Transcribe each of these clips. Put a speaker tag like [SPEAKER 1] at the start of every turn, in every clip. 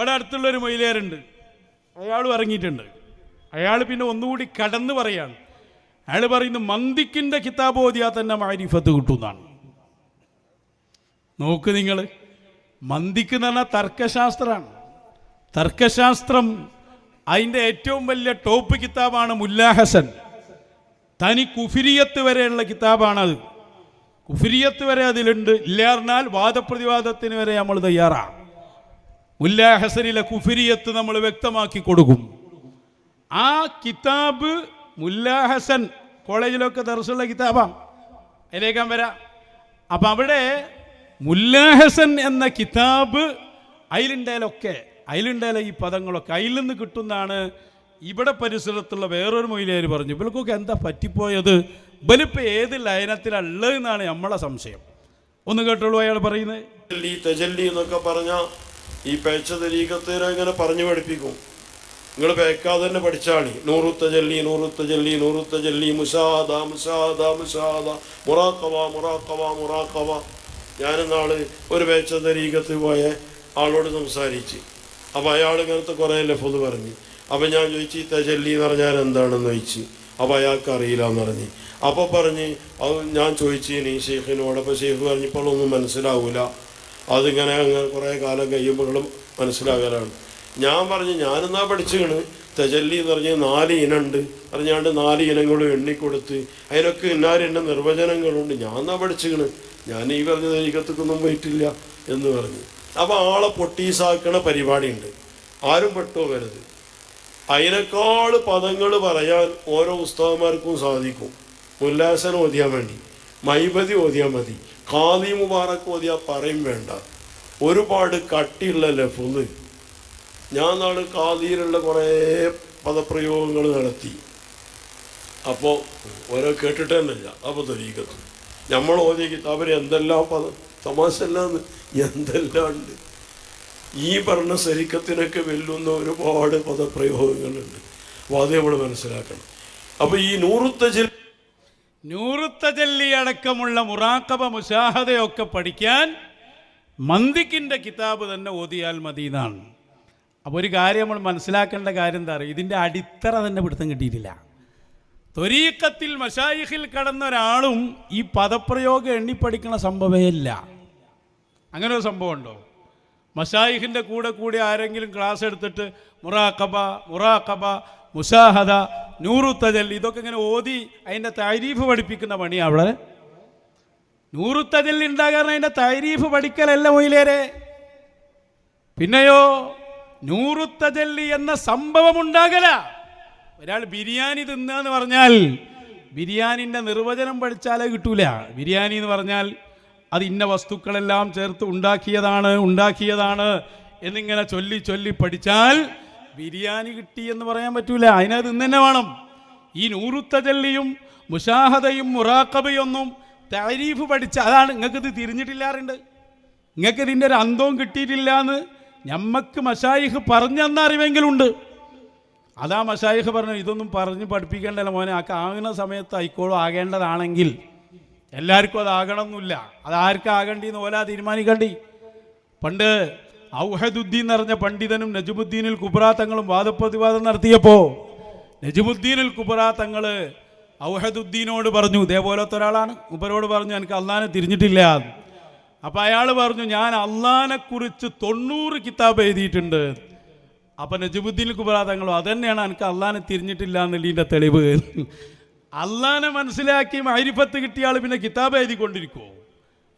[SPEAKER 1] ഇവിടെ അടുത്തുള്ളൊരു മൊയിലേറുണ്ട്, അയാൾ ഇറങ്ങിയിട്ടുണ്ട്. അയാൾ പിന്നെ ഒന്നുകൂടി കടന്ന് പറയാണ്. അയാൾ പറയുന്നു മന്ദിക്കിൻ്റെ കിതാബ് ഓതിയാൽ തന്നെ മാരിഫത്ത് കിട്ടുമെന്നാണ്. നോക്ക് നിങ്ങൾ, മന്ദിക്ക് എന്ന് പറഞ്ഞാൽ തർക്കശാസ്ത്രമാണ്. തർക്കശാസ്ത്രം അതിൻ്റെ ഏറ്റവും വലിയ ടോപ്പ് കിതാബാണ് മുല്ലാ ഹസൻ. തനി കുഫിരിയത്ത് വരെയുള്ള കിതാബാണത്. കുഫിരിയത്ത് വരെ അതിലുണ്ട്. ഇല്ല പറഞ്ഞാൽ വാദപ്രതിവാദത്തിന് വരെ നമ്മൾ തയ്യാറാണ്. മുല്ലാ ഹസനിലെ കുഫിരിയത്ത് നമ്മൾ വ്യക്തമാക്കി കൊടുക്കും. ആ കിതാബ് മുല്ലാ ഹസൻ കോളേജിലൊക്കെ ദർസുള്ള കിതാബാണ്, അതിലേക്കാൻ വരാം. അപ്പം അവിടെ മുല്ലാ ഹസൻ എന്ന കിതാബ് അതിലുണ്ടായാലും ഈ പദങ്ങളൊക്കെ അതിൽ നിന്ന് കിട്ടുന്നതാണ്. ഇവിടെ പരിസരത്തുള്ള വേറൊരു മൊയിലേര് പറഞ്ഞു, ഇവൾക്കൊക്കെ എന്താ പറ്റിപ്പോയത്, ഇവലിപ്പോൾ ഏത് ലയനത്തിലുള്ളതെന്നാണ് നമ്മളെ സംശയം. ഒന്ന് കേട്ടോളൂ അയാൾ പറയുന്നത്.
[SPEAKER 2] തജല്ലി എന്നൊക്കെ പറഞ്ഞാൽ ഈ പേച്ച തരീക്കത്തേരെ ഇങ്ങനെ പറഞ്ഞു പഠിപ്പിക്കും. നിങ്ങൾ പേക്കാതെ തന്നെ പഠിച്ചാളി. നൂറുത്തജല്ലി നൂറുത്തജല്ലി നൂറുത്തജല്ലി മുസാദ മുസാദ മുസാദ മുറാഖബ മുറാഖബ മുറാഖബ. ഞാനെന്നാള് ഒരു പേച്ച തരീക്കത്ത് പോയ ആളോട് സംസാരിച്ച്, അപ്പോൾ അയാൾ ഇങ്ങനത്തെ കുറേ ലഫ്ള് പറഞ്ഞു. അപ്പം ഞാൻ ചോദിച്ചു ഈ തജല്ലി എന്ന് പറഞ്ഞാൽ എന്താണെന്ന് ചോദിച്ചു. അപ്പോൾ അയാൾക്ക് അറിയില്ല എന്ന് പറഞ്ഞ്. അപ്പോൾ പറഞ്ഞ് അത് ഞാൻ ചോദിച്ചിനി ഷെയ്ഖിനോട്. അപ്പോൾ ഷെയ്ഖ് പറഞ്ഞപ്പോഴൊന്നും മനസ്സിലാവില്ല, അതിങ്ങനെ അങ്ങനെ കുറേ കാലം കഴിയുമ്പോഴും മനസ്സിലാകലാണ്. ഞാൻ പറഞ്ഞു ഞാനെന്നാ പഠിച്ചാണ് തജല്ലി എന്ന് പറഞ്ഞ് 4 ഇനമുണ്ട് പറഞ്ഞാണ്ട് 4 ഇനങ്ങളും എണ്ണിക്കൊടുത്ത് അതിനൊക്കെ ഇന്ന നിർവചനങ്ങളുണ്ട്. ഞാൻ എന്നാ പഠിച്ചാണ്, ഞാൻ ഈ പറഞ്ഞ തരീക്കത്തൊന്നും പോയിട്ടില്ല എന്ന് പറഞ്ഞു. അപ്പോൾ ആളെ പൊട്ടീസാക്കണ പരിപാടിയുണ്ട്, ആരും പെട്ടുപോകരുത്. അതിനേക്കാൾ പദങ്ങൾ പറയാൻ ഓരോ ഉസ്താദന്മാർക്കും സാധിക്കും. മുല്ലാഹസൻ ഓതിയാൻ വേണ്ടി മൈബതി ഓതിയാൽ മതി, ഖാദി മുബാറക്ക് ഓതിയാൽ പറയും വേണ്ട. ഒരുപാട് കട്ടിയുള്ള ലഫ്ള്. ഞാൻ നാളെ ഖാദിയിലുള്ള കുറേ പദപ്രയോഗങ്ങൾ നടത്തി. അപ്പോൾ ഓരോ കേട്ടിട്ടേന്നില്ല. അപ്പോൾ തരീക്കത്ത് നമ്മൾ ഓതിയ കിതാബിൽ എന്തെല്ലാം പദം തമാശല്ലാന്ന് എന്തെല്ലാം ഉണ്ട്. ഈ പറഞ്ഞ സരിക്കത്തിനൊക്കെ വെല്ലുന്ന ഒരുപാട് പദപ്രയോഗങ്ങളുണ്ട്. അപ്പോൾ അത് നമ്മൾ മനസ്സിലാക്കണം. അപ്പോൾ ഈ
[SPEAKER 1] നൂറുത്തജല്ലി അടക്കമുള്ള മുറാഖബ മുശാഹദയൊക്കെ പഠിക്കാൻ മന്ദിക്കിൻ്റെ കിതാബ് തന്നെ ഓതിയാൽ മതി എന്നാണ്. അപ്പോൾ ഒരു കാര്യം നമ്മൾ മനസ്സിലാക്കേണ്ട കാര്യം എന്താ പറയുക, ഇതിൻ്റെ അടിത്തറ തന്നെ പിടുത്തം കിട്ടിയിട്ടില്ല. ത്വരീഖത്തിൽ മശായിഖിൽ കടന്ന ഒരാളും ഈ പദപ്രയോഗം എണ്ണിപ്പടിക്കണ സംഭവമേ ഇല്ല. അങ്ങനെ ഒരു സംഭവം ഉണ്ടോ? മശായിഖിൻ്റെ കൂടെ ആരെങ്കിലും ക്ലാസ് എടുത്തിട്ട് മുറാഖബ മുറാഖബ മുശാഹദ നൂറുത്തജല്ലി ഇതൊക്കെ ഇങ്ങനെ ഓതി അതിൻ്റെ തരീഫ് പഠിപ്പിക്കുന്ന പണിയാണ് അവിടെ. നൂറുത്തജല്ലി ഉണ്ടാകാൻ അതിൻ്റെ തരീഫ് പഠിക്കലല്ല മൊയിലേരെ. പിന്നെയോ നൂറുത്തജല്ലി എന്ന സംഭവം ഉണ്ടാകല. ഒരാൾ ബിരിയാണി തിന്നാന്ന് പറഞ്ഞാൽ ബിരിയാണിൻ്റെ നിർവചനം പഠിച്ചാലേ കിട്ടൂല. ബിരിയാണി എന്ന് പറഞ്ഞാൽ അത് ഇന്ന വസ്തുക്കളെല്ലാം ചേർത്ത് ഉണ്ടാക്കിയതാണ് എന്നിങ്ങനെ ചൊല്ലി പഠിച്ചാൽ ബിരിയാണി കിട്ടി എന്ന് പറയാൻ പറ്റൂല. അതിനത് ഇന്ന് തന്നെ വേണം. ഈ നൂറുത്തജല്ലിയും മുശാഹദയും മുറാഖബയൊന്നും തരീഫ് പഠിച്ച അതാണ്. നിങ്ങൾക്കിത് തിരിഞ്ഞിട്ടില്ലാറുണ്ട്, നിങ്ങൾക്ക് ഇതിൻ്റെ ഒരു അന്തവും കിട്ടിയിട്ടില്ല എന്ന് ഞമ്മക്ക് മശായിഖ് പറഞ്ഞെന്ന അറിവെങ്കിലുണ്ട്. അതാ മശായിഖ് പറഞ്ഞു ഇതൊന്നും പറഞ്ഞ് പഠിപ്പിക്കേണ്ടല്ലോ മോനെ, ആ ആകുന്ന സമയത്ത് ആയിക്കോളും. ആകേണ്ടതാണെങ്കിൽ എല്ലാവർക്കും അതാകണമെന്നില്ല. അതാർക്കും ആകേണ്ടിന്ന് ഓലാ തീരുമാനിക്കണ്ടി. പണ്ട് ഔഹദുദ്ദീൻ എന്ന് പറഞ്ഞ പണ്ഡിതനും നജുമുദ്ദീനുൽ കുബ്ര തങ്ങളും വാദപ്രതിവാദം നടത്തിയപ്പോൾ നജുമുദ്ദീനുൽ കുബ്ര തങ്ങൾ ഔഹദുദ്ദീനോട് പറഞ്ഞു, ഇതേപോലത്തെ ഒരാളാണ്, മൂപ്പരോട് പറഞ്ഞു എനിക്ക് അള്ളാനെ തിരിഞ്ഞിട്ടില്ല. അപ്പം അയാൾ പറഞ്ഞു ഞാൻ അള്ളാനെക്കുറിച്ച് 90 കിതാബ് എഴുതിയിട്ടുണ്ട്. അപ്പം നജുമുദ്ദീൻ കുബ്ര തങ്ങളും അതന്നെയാണ് എനിക്ക് അള്ളാനെ തിരിഞ്ഞിട്ടില്ല എന്നുള്ളതിൻ്റെ തെളിവ്. അള്ളാനെ മനസ്സിലാക്കി മഅരിഫത്ത് കിട്ടിയ ആൾ പിന്നെ കിതാബ് എഴുതിക്കൊണ്ടിരിക്കുമോ?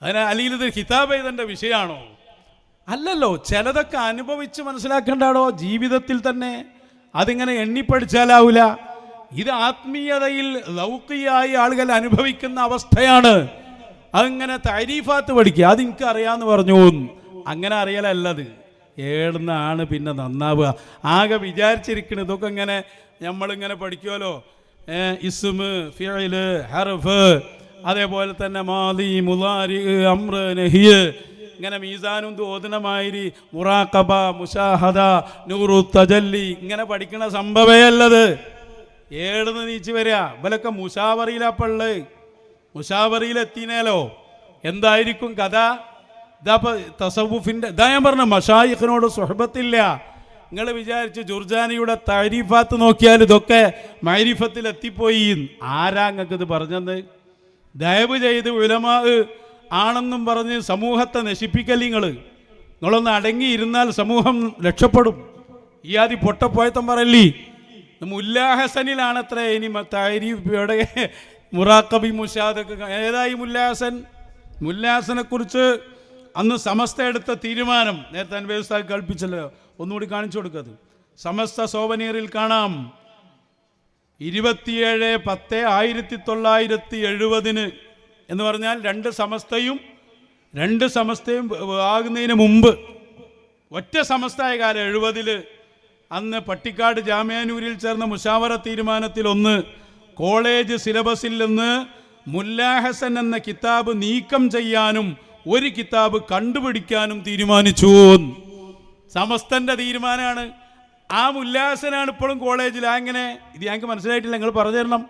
[SPEAKER 1] അതിന് അല്ലെങ്കിൽ ഇത് കിതാബ് എഴുതേണ്ട വിഷയമാണോ? അല്ലല്ലോ. ചിലതൊക്കെ അനുഭവിച്ച് മനസ്സിലാക്കേണ്ടാടോ ജീവിതത്തിൽ തന്നെ. അതിങ്ങനെ എണ്ണിപ്പടിച്ചാലാവില്ല. ഇത് ആത്മീയതയിൽ ലൗകിയായി ആളുകൾ അനുഭവിക്കുന്ന അവസ്ഥയാണ്. അതിങ്ങനെ തരീഫാത്ത് പഠിക്കുക, അത് എനിക്ക് അറിയാമെന്ന് പറഞ്ഞു. അങ്ങനെ അറിയലല്ലത്. ഏടുന്നാണ് പിന്നെ നന്നാവുക. ആകെ വിചാരിച്ചിരിക്കുന്നത് ഇതൊക്കെ ഇങ്ങനെ നമ്മളിങ്ങനെ പഠിക്കുമല്ലോ. ഇസ്മ് ഫിഅല് ഹർഫ് അതേപോലെ തന്നെ മാദി മുളാരി അംറ് നഹിയ് ഇങ്ങനെ മീസാനും ഓതനമായിരി മുറാഖബ മുശാഹദ നൂറു തജല്ലി ഇങ്ങനെ പഠിക്കണ സംഭവമല്ലത്. ഏടുന്ന് നീച്ച് വരിക. ഇവലൊക്കെ മുഷാവറിയിലപ്പള്ള്. മുഷാവറിയിലെത്തിനേലോ എന്തായിരിക്കും കഥ? ഇതാ തസവുഫിൻ്റെ ഇതാ ഞാൻ പറഞ്ഞ മഷായിഖിനോട് സുഹബത്തില്ല. നിങ്ങൾ വിചാരിച്ച് ജുർജാനിയുടെ താരീഫാത്ത് നോക്കിയാൽ ഇതൊക്കെ മൈരിഫത്തിൽ എത്തിപ്പോയി. ആരാ നിങ്ങൾക്ക് ഇത് പറഞ്ഞത്? ദയവ് ചെയ്ത് ഉലമാ ആണെന്നും പറഞ്ഞ് സമൂഹത്തെ നശിപ്പിക്കല്ലേ. നിങ്ങളൊന്ന് അടങ്ങിയിരുന്നാൽ സമൂഹം രക്ഷപ്പെടും. ഈ ആദ്യം പൊട്ടപ്പോയത്തം പറയല്ലേ. മുല്ലാഹസനിലാണത്രേ ഇനി താരീഫയുടെ മുറാക്കബി മുഷാദൊക്കെ. ഏതായി മുല്ലാഹസൻ? മുല്ലാഹസനെ കുറിച്ച് അന്ന് സമസ്ത എടുത്ത തീരുമാനം നേരത്തെ അൻവേസ്താവ് കൽപ്പിച്ചല്ലോ, ഒന്നുകൂടി കാണിച്ചു കൊടുക്കത്. സമസ്ത സോവനീറിൽ കാണാം 27/10/1970 എന്ന് പറഞ്ഞാൽ രണ്ട് സമസ്തയും ആകുന്നതിന് മുമ്പ് ഒറ്റ സമസ്തയ കാലം 70 അന്ന് പട്ടിക്കാട് ജാമ്യാനൂരിൽ ചേർന്ന മുഷാവറ തീരുമാനത്തിൽ ഒന്ന് കോളേജ് സിലബസിൽ നിന്ന് മുല്ലാഹസൻ എന്ന കിതാബ് നീക്കം ചെയ്യാനും ഒരു കിതാബ് കണ്ടുപിടിക്കാനും തീരുമാനിച്ചു. സമസ്തന്റെ തീരുമാനമാണ്. ആ മുല്ലാഹസനാണ് ഇപ്പോഴും കോളേജിൽ. അങ്ങനെ ഇത് ഞങ്ങൾക്ക് മനസ്സിലായിട്ടില്ല, നിങ്ങൾ പറഞ്ഞു തരണം.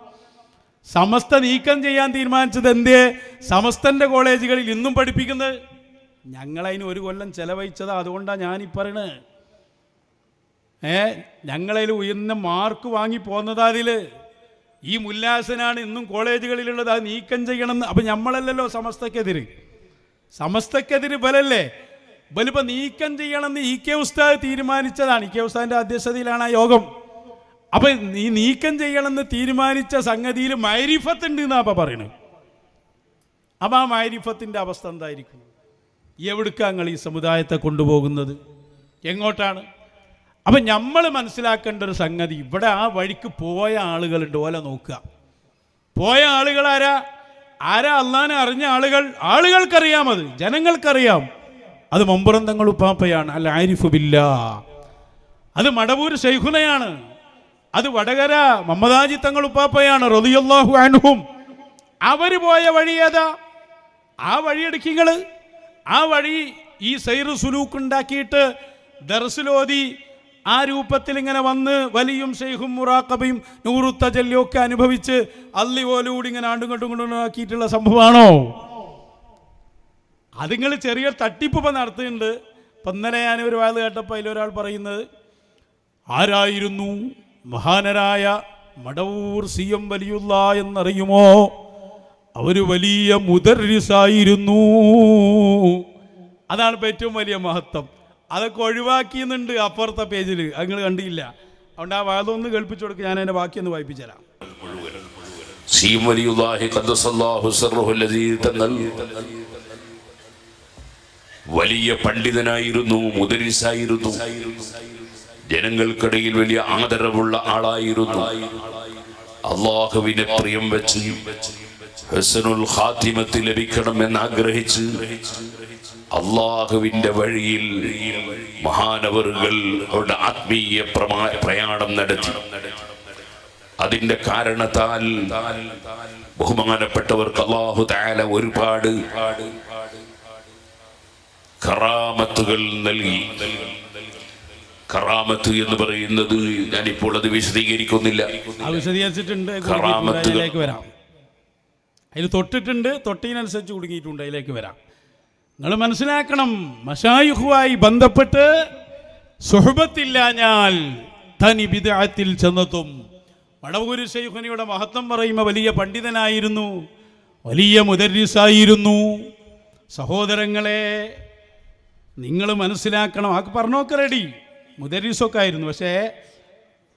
[SPEAKER 1] സമസ്ത നീക്കം ചെയ്യാൻ തീരുമാനിച്ചത് എന്തേ? സമസ്തന്റെ കോളേജുകളിൽ ഇന്നും പഠിപ്പിക്കുന്നത്. ഞങ്ങളതിന് 1 കൊല്ലം ചെലവഴിച്ചത്. അതുകൊണ്ടാണ് ഞാനീ പറയണത്. ഞങ്ങളതിൽ ഉയർന്ന മാർക്ക് വാങ്ങി പോന്നതാ. അതിൽ ഈ മുല്ലാഹസനാണ് ഇന്നും കോളേജുകളിലുള്ളത്. അത് നീക്കം ചെയ്യണമെന്ന്. അപ്പം നമ്മളല്ലല്ലോ സമസ്തക്കെതിര് ബലല്ലേ. ബലിപ്പോൾ നീക്കം ചെയ്യണമെന്ന് EK ഉസ്താദ് തീരുമാനിച്ചതാണ്. EK ഉസ്താദിൻ്റെ അധ്യക്ഷതയിലാണ് ആ യോഗം. അപ്പം ഈ നീക്കം ചെയ്യണമെന്ന് തീരുമാനിച്ച സംഗതിയിൽ മൈരിഫത്ത് ഉണ്ട് എന്നാ അപ്പം പറയണത്. അപ്പം ആ മൈരിഫത്തിൻ്റെ അവസ്ഥ എന്തായിരിക്കും? എവിടേക്കാണ് നിങ്ങൾ ഈ സമുദായത്തെ കൊണ്ടുപോകുന്നത്? എങ്ങോട്ടാണ്? അപ്പം നമ്മൾ മനസ്സിലാക്കേണ്ട ഒരു സംഗതി, ഇവിടെ ആ വഴിക്ക് പോയ ആളുകളുണ്ട്. ഓല നോക്കുക. പോയ ആളുകൾ ആരാ? അള്ളാനെ അറിഞ്ഞ ആളുകൾക്കറിയാം. അത് ജനങ്ങൾക്കറിയാം. അത് മമ്പുറം തങ്ങൾ ഉപ്പാപ്പയാണ്. അൽ ആരിഫു ബില്ലാ. അത് മടവൂർ ശൈഖുനയാണ്. അത് വടകര മമ്മദാജി തങ്ങൾ ഉപ്പാപ്പയാണ് റളിയല്ലാഹു അൻഹും. അവര് പോയ വഴി ഏതാ? ആ വഴി എടുക്കിങ്ങൾ. ആ വഴി ഈ സൈറു സുലൂക്ക് ഉണ്ടാക്കിയിട്ട് ദർസിലോതി ആ രൂപത്തിൽ ഇങ്ങനെ വന്ന് വലിയും ഷെയ്ഖും മുറാക്കബയും നൂറു തജല്ലിയും ഒക്കെ അനുഭവിച്ച് അള്ളി പോലുകൂടി ഇങ്ങനെ ആണ്ടും ആക്കിയിട്ടുള്ള സംഭവമാണോ? അതുങ്ങൾ ചെറിയ തട്ടിപ്പ് ഇപ്പം നടത്തുന്നുണ്ട്. ഇപ്പം ഇന്നലെ ഞാൻ ഒരു വാത് കേട്ടപ്പോൾ അതിലൊരാൾ പറയുന്നത്, ആരായിരുന്നു മഹാനരായ മടവൂർ CM വലിയുള്ള എന്നറിയുമോ? അവർ വലിയ മുദർരിസായിരുന്നു. അതാണ് ഇപ്പം ഏറ്റവും വലിയ മഹത്വം. അതൊക്കെ ഒഴിവാക്കിയെന്നുണ്ട് അപ്പുറത്തെ പേജിൽ. നിങ്ങൾ കണ്ടില്ല. അതുകൊണ്ട് ആ വാദമൊന്ന് കേൾപ്പിച്ചു കൊടുക്കുക. ഞാൻ അതിൻ്റെ ബാക്കിയൊന്ന് വായിപ്പിച്ചു തരാം.
[SPEAKER 3] CM വലിയുള്ളാഹി ഖദ്ദസല്ലാഹു സിർറഹുൽ അസീസ് തങ്ങൾ വലിയ പണ്ഡിതനായിരുന്നു, മുദരിസായിരുന്നു. ജനങ്ങൾക്കിടയിൽ വലിയ ആദരവുള്ള ആളായിരുന്നു. അള്ളാഹുവിനെ പ്രിയം വെച്ച് ഹസനുൽ ഖാത്തിമത്ത് ലഭിക്കണമെന്ന് ആഗ്രഹിച്ച് അള്ളാഹുവിന്റെ വഴിയിൽ മഹാനവറുകൾ അവരുടെ ആത്മീയ പ്രയാണം നടത്തി. അതിന്റെ കാരണത്താൽ ബഹുമാനപ്പെട്ടവർക്ക് അല്ലാഹു തആല ഒരുപാട് കറാമത്തുകൾ നൽകി. കറാമത്ത് എന്ന് പറയുന്നത് ഞാനിപ്പോൾ അത് വിശദീകരിക്കുന്നില്ല.
[SPEAKER 1] കറാമത്തിലേക്ക് വരാം. അതിൽ തൊട്ടിട്ടുണ്ട്, തൊട്ടതിനനുസരിച്ച് കുടുങ്ങിയിട്ടുണ്ട്. അതിലേക്ക് വരാം. നിങ്ങൾ മനസ്സിലാക്കണം, മശായിഖുമായി ബന്ധപ്പെട്ട് സുഹബത്തില്ലാഞ്ഞാൽ തനി ബിദ്അത്തിൽ ചെന്നെത്തും. മടവൂർ ശൈഖുനിയുടെ മഹത്വം പറയുമ്പോൾ വലിയ പണ്ഡിതനായിരുന്നു, വലിയ മുദർരിസായിരുന്നു. സഹോദരങ്ങളെ, നിങ്ങൾ മനസ്സിലാക്കണം. ആ പറഞ്ഞൊക്കെ റെഡി, മുദരിസൊക്കെ ആയിരുന്നു. പക്ഷേ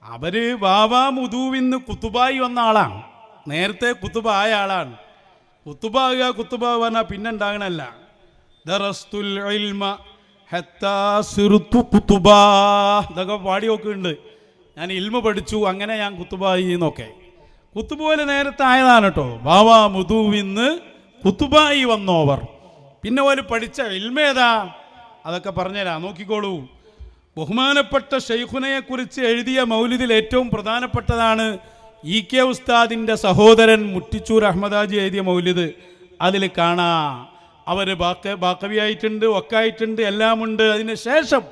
[SPEAKER 1] അവർ ബാബാ മുദൂവിന്ന് കുത്തുബായി വന്ന ആളാണ്. നേരത്തെ കുത്തുബായ ആളാണ്. കുത്തുബാകുക പറഞ്ഞാൽ പിന്നെ ഉണ്ടാകണല്ല. ദറസ്തുൽ ഇൽമ ഹത്താ സിർതു കുത്തുബാ ഇതൊക്കെ പാടിയൊക്കെ ഉണ്ട്. ഞാൻ ഇൽമ പഠിച്ചു, അങ്ങനെ ഞാൻ കുത്തുബായി എന്നൊക്കെ. കുത്തുബോല് നേരത്തെ ആയതാണ് കേട്ടോ. ബാബാ മുദൂവിന്ന് കുത്തുബായി വന്നോവർ. പിന്നെ ഓല് പഠിച്ച ഇൽമേതാ അതൊക്കെ പറഞ്ഞുതരാം, നോക്കിക്കോളൂ. ബഹുമാനപ്പെട്ട ശൈഖുനയെക്കുറിച്ച് എഴുതിയ മൗലിദിൽ ഏറ്റവും പ്രധാനപ്പെട്ടതാണ് EK ഉസ്താദിൻ്റെ സഹോദരൻ മുട്ടിച്ചൂർ അഹമ്മദാജി എഴുതിയ മൗലിദ്. അതിൽ കാണാം അവർ ബാക്കവിയായിട്ടുണ്ട്, ഒക്കായിട്ടുണ്ട്, എല്ലാമുണ്ട്. അതിന് ശേഷം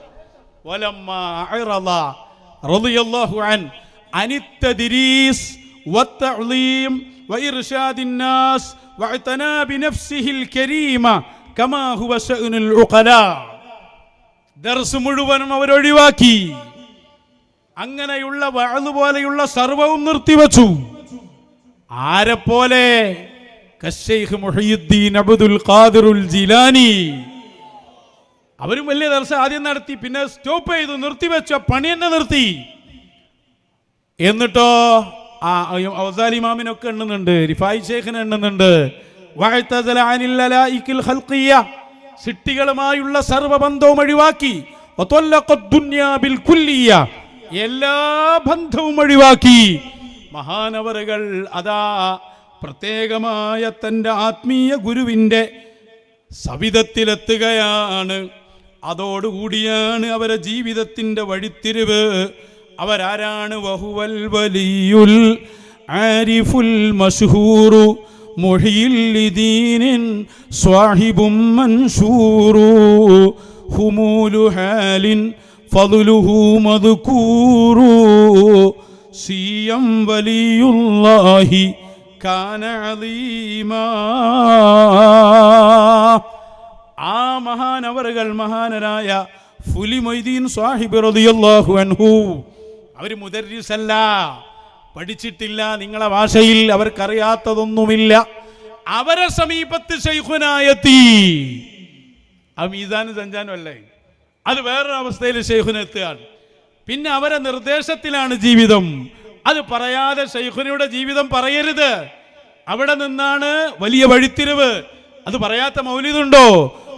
[SPEAKER 1] കമാ ഹുവ ശഅ്നുൽ ഉഖലാ. ദർസ് മുഴുവനും അവരൊഴിവാക്കി. അങ്ങനെയുള്ള വഅദ് പോലെയുള്ള സർവവും നിർത്തിവച്ചു. ആരെപ്പോലെ? കശൈഖ് മുഹയ്യിദ്ദീൻ അബ്ദുൽ ഖാദിറുൽ ജിലാനി. അവരും വലിയ ദർസ് ആദ്യം നടത്തി, പിന്നെ സ്റ്റോപ്പ് ചെയ്തു, നിർത്തിവെച്ച പണി തന്നെ നിർത്തി. എന്നിട്ടോ ഔസാലി ഇമാമിനൊക്കെ എണ്ണുന്നുണ്ട്, റിഫായി ഷേഖിനെ എണ്ണുന്നുണ്ട്. വഅതസല അനിൽ ലലായികിൽ ഖൽഖിയ്യ, സിട്ടികളുമായുള്ള സർവബന്ധവും ഒഴിവാക്കി. വതല്ലഖത് ദുനിയാ ബിൽ കുല്ലിയ്യ, എല്ലാ ബന്ധവും ഒഴിവാക്കി. മഹാനവറുകൾ അതാ പ്രത്യേകമായ തൻ്റെ ആത്മീയ ഗുരുവിൻ്റെ സവിധത്തിലെത്തുകയാണ്. അതോടുകൂടിയാണ് അവരെ ജീവിതത്തിൻ്റെ വഴിത്തിരിവ്. അവരാരാണ്? വഹുവൽ വലിയുൽ ആരിഫുൽ മശ്ഹൂറു മുഹ്യിദ്ദീനിൻ സ്വാഹിബും മൻശൂറു ഹുമൂലു ഹാലിൻ ഫദ്ലുഹു മദ്കൂറു സിയം വലിയുല്ലാഹി കാന അലീമാ. ആ മഹാനവറുകൾ മഹാനരായ ഫുലി മൊയ്തീൻ സാഹിബ് റളിയല്ലാഹു അൻഹു, അവർ മുദർരിസല്ല, പഠിച്ചിട്ടില്ല, നിങ്ങളെ ഭാഷയിൽ അവർക്കറിയാത്തതൊന്നുമില്ല. അവരെ സമീപത്ത് ശൈഖുനായെത്തി. ആ മീസാനും സഞ്ചാനും അല്ലേ, അത് വേറൊരു അവസ്ഥയിൽ ശൈഖുനെത്തുകയാണ്. പിന്നെ അവരെ നിർദ്ദേശത്തിലാണ് ജീവിതം. അത് പറയാതെ ശൈഖുനയുടെ ജീവിതം പറയരുത്. അവിടെ നിന്നാണ് വലിയ വഴിത്തിരിവ്. അത് പറയാത്ത മൗലിദുണ്ടോ?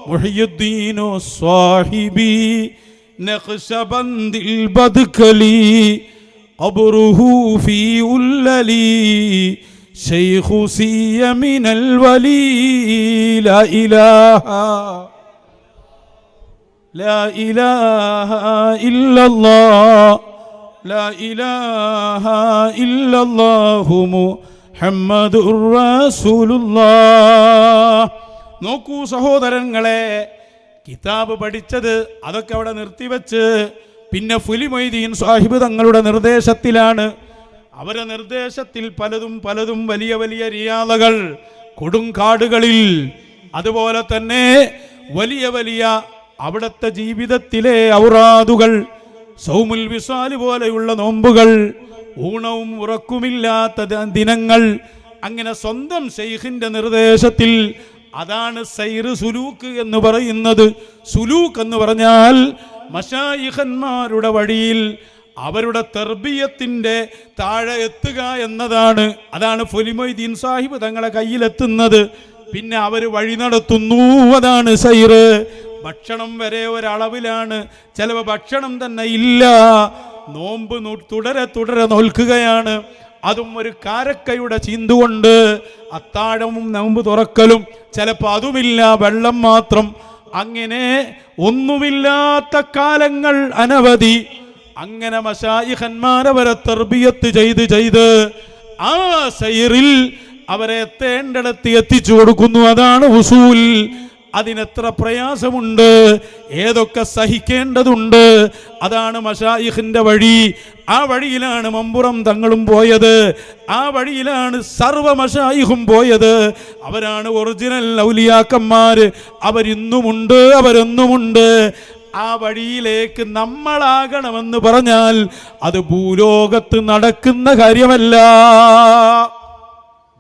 [SPEAKER 1] മുഹയ്യിദ്ദീനു സ്വാഹിബി നഖ്ശബന്ദിൽ ബദ്കലി ഖബ്റുഹു ഫീ ഉല്ലലി ശൈഖു സിയ മിനൽ വലി ലാ ഇലാഹ ഇല്ലല്ലാഹ് ലാ ഇലാഹ ഇല്ലല്ലാഹു മുഹമ്മദുർ റസൂലുള്ളാഹ്. നോക്കൂ സഹോദരങ്ങളെ, കിതാബ് പഠിച്ചത് അതൊക്കെ അവിടെ നിർത്തിവെച്ച് പിന്നെ ഫുലി മൊയ്തീൻ സാഹിബ് തങ്ങളുടെ നിർദ്ദേശത്തിലാണ്. അവരുടെ നിർദ്ദേശത്തിൽ പലതും വലിയ വലിയ റിയാദകൾ കൊടുങ്കാടുകളിൽ, അതുപോലെ തന്നെ വലിയ വലിയ അവിടുത്തെ ജീവിതത്തിലെ ഔറാദുകൾ, സൗമുൽ വിസാല് പോലെയുള്ള നോമ്പുകൾ, ഊണവും ഉറക്കുമില്ലാത്ത ദിനങ്ങൾ, അങ്ങനെ സ്വന്തം ശൈഖിന്റെ നിർദ്ദേശത്തിൽ. അതാണ് സൈറ് സുലൂക്ക് എന്ന് പറയുന്നത്. സുലൂക്ക് എന്ന് പറഞ്ഞാൽ മശായിഖന്മാരുടെ വഴിയിൽ അവരുടെ തർബിയത്തിൻ്റെ താഴെ എത്തുക എന്നതാണ്. അതാണ് ഫുലി മൊയ്തീൻ സാഹിബ് തങ്ങളെ കയ്യിലെത്തുന്നത്. പിന്നെ അവർ വഴി നടത്തുന്നു, അതാണ് സൈറ്. ഭക്ഷണം വരെ ഒരളവിലാണ്, ചിലപ്പോൾ ഭക്ഷണം തന്നെ ഇല്ല. നോമ്പ് തുടരെ നോൽക്കുകയാണ്. അതും ഒരു കാരക്കയുടെ ചീന്തുകൊണ്ട്. അത്താഴവും നോമ്പ് തുറക്കലും ചിലപ്പോൾ അതുമില്ല, വെള്ളം മാത്രം. അങ്ങനെ ഒന്നുമില്ലാത്ത കാലങ്ങൾ അനവധി. അങ്ങനെ മശായിഖന്മാരവരെ തർബിയത്ത് ചെയ്ത് ആ സൈറിൽ അവരെ എത്തേണ്ടിടത്ത് എത്തിച്ചു കൊടുക്കുന്നു. അതാണ് ഉസൂൽ. അതിനെത്ര പ്രയാസമുണ്ട്, ഏതൊക്കെ സഹിക്കേണ്ടതുണ്ട്. അതാണ് മശായിഖിന്റെ വഴി. ആ വഴിയിലാണ് മമ്പുറം തങ്ങളും പോയത്. ആ വഴിയിലാണ് സർവ മശായിഖും പോയത്. അവരാണ് ഒറിജിനൽ ഔലിയാക്കന്മാർ. അവരെന്നുമുണ്ട്. ആ വഴിയിലേക്ക് നമ്മളാകണമെന്ന് പറഞ്ഞാൽ അത് ഭൂലോകത്ത് നടക്കുന്ന കാര്യമല്ല.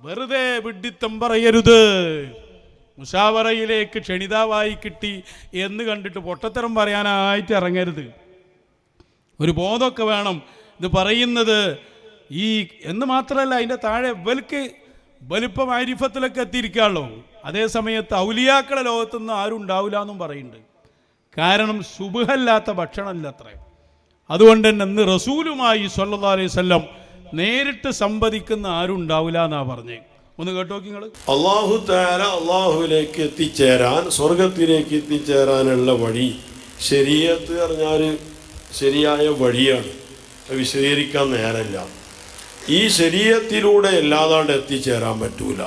[SPEAKER 1] വെറുതെ വിഡ്ഢിത്തം പറയരുത്. മുഷാവറയിലേക്ക് ക്ഷണിതാവായി കിട്ടി എന്ന് കണ്ടിട്ട് പൊട്ടത്തരം പറയാനായിട്ട് ഇറങ്ങരുത്. ഒരു ബോധമൊക്കെ വേണം. ഇത് പറയുന്നത് ഈ എന്ന് മാത്രമല്ല, അതിൻ്റെ താഴെ വലുപ്പം ആരിഫത്തിലൊക്കെ എത്തിയിരിക്കാമല്ലോ. അതേ സമയത്ത് ഔലിയാക്കളെ ലോകത്തുനിന്ന് ആരും ഉണ്ടാവില്ല എന്നും പറയുന്നുണ്ട്. കാരണം സുബ്ഹല്ലാത്ത ഭക്ഷണമല്ല അത്രേ. അതുകൊണ്ട് തന്നെ ഇന്ന് റസൂലുമായി സ്വല്ലല്ലാഹു അലൈഹി വസല്ലം നേരിട്ട് സംവദിക്കുന്ന ആരും ഉണ്ടാവില്ല എന്നാ പറഞ്ഞേ. ഒന്ന് കേട്ടോ നിങ്ങൾ.
[SPEAKER 2] അല്ലാഹു തആല അല്ലാഹുവിലേക്ക് എത്തിച്ചേരാൻ, സ്വർഗത്തിലേക്ക് എത്തിച്ചേരാനുള്ള വഴി ശരീഅത്ത് പറഞ്ഞാൽ ശരിയായ വഴിയാണ്. വിശദീകരിക്കാൻ നേരമില്ല. ഈ ശരീഅത്തിലൂടെ അല്ലാതാണ്ട് എത്തിച്ചേരാൻ പറ്റൂല.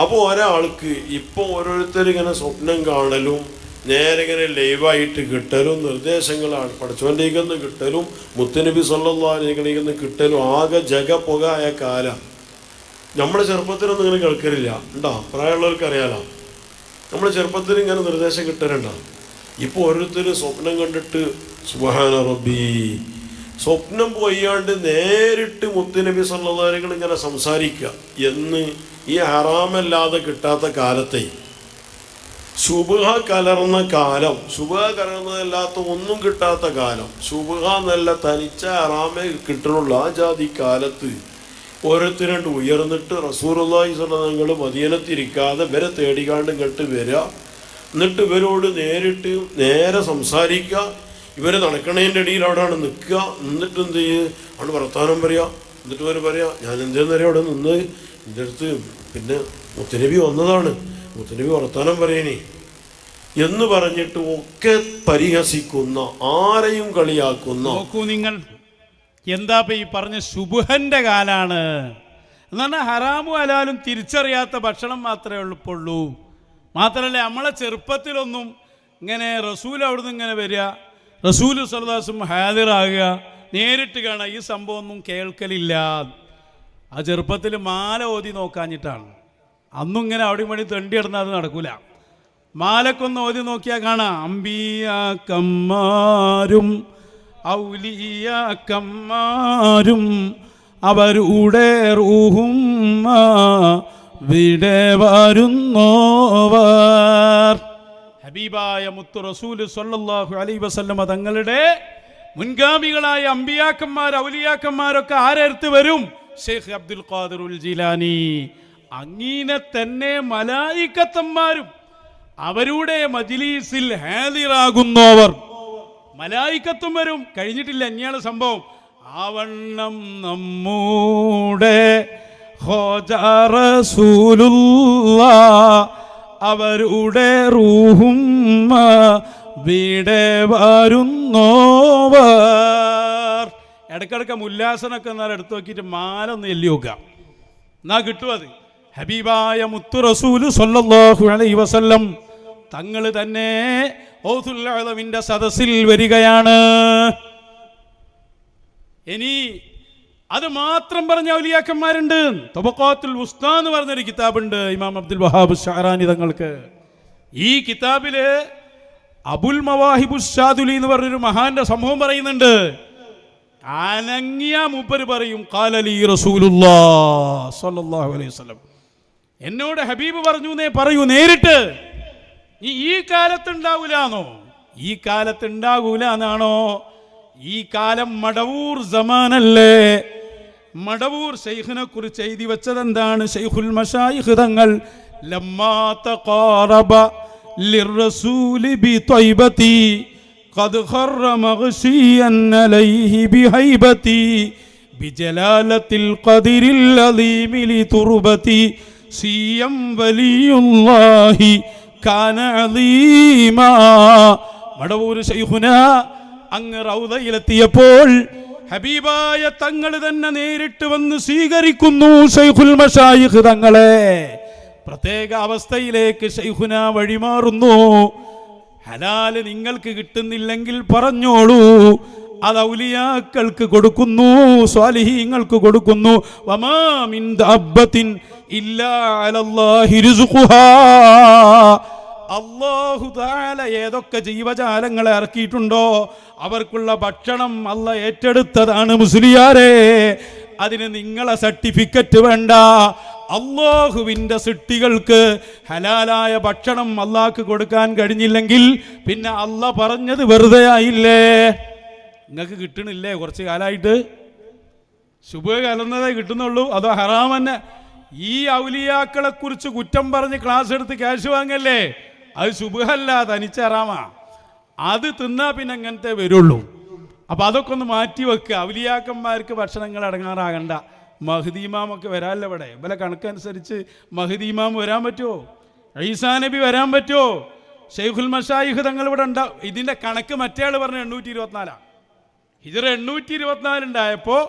[SPEAKER 2] അപ്പോൾ ഒരാൾക്ക് ഇപ്പോൾ ഓരോരുത്തർ ഇങ്ങനെ സ്വപ്നം കാണലും നേരെ ഇങ്ങനെ ലൈവായിട്ട് കിട്ടലും നിർദ്ദേശങ്ങളാണ് പഠിച്ചുകൊണ്ടിരിക്കുന്ന കിട്ടലും മുത്തുനബി സല്ലല്ലാഹു അലൈഹി വസല്ലം കിട്ടലും ആകെ ജഗപുകയായ കാലം. നമ്മുടെ ചെറുപ്പത്തിലൊന്നും ഇങ്ങനെ കേൾക്കലില്ല. ഉണ്ടോ? പ്രായമുള്ളവർക്ക് അറിയാലോ. നമ്മൾ ചെറുപ്പത്തിൽ ഇങ്ങനെ നിർദ്ദേശം കിട്ടാറുണ്ടാവും. ഇപ്പോൾ ഓരോരുത്തരും സ്വപ്നം കണ്ടിട്ട് സുബ്ഹാന റബ്ബി, സ്വപ്നം പോയാണ്ട് നേരിട്ട് മുത്തുനബി സല്ലല്ലാഹു അലൈഹി വസല്ലം ഇങ്ങനെ സംസാരിക്കുക എന്ന് ഈ ഹറാമല്ലാതെ കിട്ടാത്ത കാലത്തെ ശുബ്ഹ കലർന്ന കാലം, ശുബ്ഹ കലർന്നതല്ലാത്ത ഒന്നും കിട്ടാത്ത കാലം, ശുബ്ഹ എന്നല്ല തനിച്ച ഹറാമേ കിട്ടണുള്ളൂ. ആ ജാതി കാലത്ത് ഓരോരുത്തരുണ്ട് ഉയർന്നിട്ട് റസൂലുള്ളാഹി സ്വല്ലല്ലാഹു അലൈഹി വസല്ലം മദീനത്തിരിക്കാതെ ഇവരെ തേടിക്കാണ്ട് ഇങ്ങോട്ട് വരിക, എന്നിട്ട് ഇവരോട് നേരെ സംസാരിക്കുക. ഇവർ നടക്കണതിൻ്റെ ഇടയിൽ അവിടെയാണ് നിൽക്കുക. എന്നിട്ട് എന്ത് ചെയ്യുക, അവിടെ വർത്താനം പറയുക. എന്നിട്ട് ഇവർ പറയുക, ഞാൻ എന്തേന്നറിയാം അവിടെ നിന്ന് എൻ്റെ അടുത്ത് പിന്നെ മുത്തുനബി വന്നതാണ്, മുത്തുനബി വർത്താനം പറയണേ എന്ന് പറഞ്ഞിട്ട് ഒക്കെ പരിഹസിക്കുന്ന, ആരെയും കളിയാക്കുന്ന.
[SPEAKER 1] നോക്കൂ നിങ്ങൾ, എന്താ ഈ പറഞ്ഞ ശുബ്ഹന്റെ കാലാണ് എന്ന് പറഞ്ഞാൽ ഹറാമും ഹലാലും തിരിച്ചറിയാത്ത ഭക്ഷണം മാത്രമേ ഉള്ളൂ. മാത്രമല്ല നമ്മളെ ചെറുപ്പത്തിലൊന്നും ഇങ്ങനെ റസൂൽ അവിടുന്ന് ഇങ്ങനെ വരിക, റസൂൽ സല്ലല്ലാഹു അലൈഹി വസല്ലം ഹാദിറാകുക, നേരിട്ട് കാണുക, ഈ സംഭവം ഒന്നും കേൾക്കലില്ല. ആ ചെറുപ്പത്തിൽ മാല ഓതി നോക്കാഞ്ഞിട്ടാണ്. അന്നും ഇങ്ങനെ അവിടെയും വഴി തെണ്ടി ഇടുന്ന അത് നടക്കൂല. മാലക്കൊന്ന് ഓതി നോക്കിയാൽ കാണാം, അമ്പിയാക്കന്മാരും ഔലിയാക്കന്മാരും അവരുടെ റൂഹും വിടെ വരുന്നോവർ. ഹബീബായ മുത്തു റസൂൽ സല്ലല്ലാഹു അലൈഹി വസല്ലമ തങ്ങളുടെ മുൻഗാമികളായ അമ്പിയാക്കന്മാർ ഔലിയാക്കന്മാരൊക്കെ ആരടുത്ത് വരും? ഷെയ്ഖ് അബ്ദുൽ ഖാദിറുൽ ജീലാനി. അങ്ങനെ തന്നെ മലായിക്കത്തന്മാരും അവരുടെ മജ്‌ലിസിൽ ഹാദിറാകുന്നവർ, മലായിക്കത്തും വരും. കഴിഞ്ഞിട്ടില്ല ഇനിയാണ് സംഭവം. ആവണ്ണം നമ്മുടെ ഖോജ റസൂലുള്ളാഹ് അവരുടെ റൂഹും വിടെ വരുന്നോവർ. ഇടക്കിടക്ക് ഉല്ലാസനൊക്കെ എന്നാൽ എടുത്തു നോക്കിയിട്ട് മാല ഒന്ന് എല്ലി നോക്കുക, എന്നാ കിട്ടും അത്. ഹബീബായ മുത്തു റസൂല് സ്വല്ലല്ലാഹു അലൈഹി വസല്ലം തങ്ങൾ തന്നെ ഔസുൽ അഅ്ലമിന്റെ സദസ്സിൽ വരികയാണ്. ഇനി അത് മാത്രം പറഞ്ഞ ഔലിയാക്കന്മാരുണ്ട്. തബഖാത്തുൽ വുസ്താ എന്ന് പറഞ്ഞൊരു കിതാബുണ്ട് ഇമാം അബ്ദുൽ വഹാബ് ഷഅറാനി തങ്ങൾക്ക്. ഈ കിതാബില് അബുൽ മവാഹിബുസ് ശാദുലി എന്ന് പറഞ്ഞൊരു മഹാന്റെ സംഭവം പറയുന്നുണ്ട്. അനങ്ങിയ മൂപ്പര് പറയും, ഖാലലി റസൂലുള്ളാഹ് സ്വല്ലല്ലാഹു അലൈഹി വസല്ലം, എന്നോട് ഹബീബ് പറഞ്ഞു എന്നേ പറയൂ നേരിട്ട്. ഈ കാലത്തുണ്ടാവൂലാന്നോ? ഈ കാലത്തുണ്ടാകൂല എന്നാണോ? ഈ കാലം മടവൂർ സമാനല്ലേ? മടവൂർ ശൈഖിനെ കുറിച്ച് എഴുതി വെച്ചത് എന്താണ്? ശൈഖുൽ മശായിഖ് തങ്ങൾ ലമ്മാ തഖാറബ ലിർറസൂലി ബിതൈബതി ഖദ് ഖറ മഗ്ശിയൻ അലൈഹി ബിഹൈബതി ബിജലാലത്തിൽ ഖദിരിൽ അദീമി ലിതുർബതി സിയം വലിയുല്ലാഹി കാന അദീമാ. മടവൂർ ശൈഖുന അങ്ങ് റൗദയിലെത്തിയപ്പോൾ ഹബീബായ തങ്ങൾ തന്നെ നേരിട്ട് വന്ന് സ്വീകരിക്കുന്നു ശൈഖുൽ മശായിഖ് തങ്ങളെ. പ്രത്യേക അവസ്ഥയിലേക്ക് ശൈഖുന വഴിമാറുന്നു. ഹലാല് നിങ്ങൾക്ക് കിട്ടുന്നില്ലെങ്കിൽ പറഞ്ഞോളൂ, അത് ഔലിയാക്കൾക്ക് കൊടുക്കുന്നു, സ്വാലിഹീങ്ങൾക്ക് കൊടുക്കുന്നു. വമാ മിൻ ദഅബ്ബത്തിൻ ഇല്ലാ അലല്ലാഹി റിസ്ഖുഹാ. അല്ലാഹു തആല ഏതൊക്കെ ജീവജാലങ്ങളെ ഇറക്കിയിട്ടുണ്ടോ അവർക്കുള്ള ഭക്ഷണം അല്ല ഏറ്റെടുത്തതാണ് മുസ്ലിയാരെ. അതിന് നിങ്ങളെ സർട്ടിഫിക്കറ്റ് വേണ്ട. അല്ലാഹുവിൻ്റെ സൃഷ്ടികൾക്ക് ഹലാലായ ഭക്ഷണം അല്ലാഹ്ക്ക് കൊടുക്കാൻ കഴിഞ്ഞില്ലെങ്കിൽ പിന്നെ അല്ല പറഞ്ഞത് വെറുതെ ആയില്ലേ? നിങ്ങൾക്ക് കിട്ടണില്ലേ? കുറച്ച് കാലമായിട്ട് ശുഭ കലർന്നതേ കിട്ടുന്നുള്ളൂ, അതോ ഹറാം തന്നെ? ഈ ഔലിയാക്കളെ കുറിച്ച് കുറ്റം പറഞ്ഞ് ക്ലാസ് എടുത്ത് ക്യാഷ് വാങ്ങല്ലേ? അത് ശുഭല്ല, തനിച്ച ഹറാമാ. അത് തിന്നാ പിന്നെ അങ്ങനത്തെ വരുള്ളൂ. അപ്പം അതൊക്കെ ഒന്ന് മാറ്റി വെക്കുക. ഔലിയാക്കന്മാർക്ക് ഭക്ഷണങ്ങൾ അടങ്ങാറാകണ്ട. മഹ്ദി ഇമാമൊക്കെ വരാമല്ലോ ഇവിടെ. ഇവരെ കണക്കനുസരിച്ച് മഹ്ദി ഇമാം വരാൻ പറ്റുമോ? ഈസാ നബി വരാൻ പറ്റുമോ? ശൈഖുൽ മശായിഖ് തങ്ങൾ ഇവിടെ ഉണ്ടാവും. ഇതിൻ്റെ കണക്ക് മറ്റേ ആൾ പറഞ്ഞ 824. ഹിജ്റ 824 ഉണ്ടായപ്പോൾ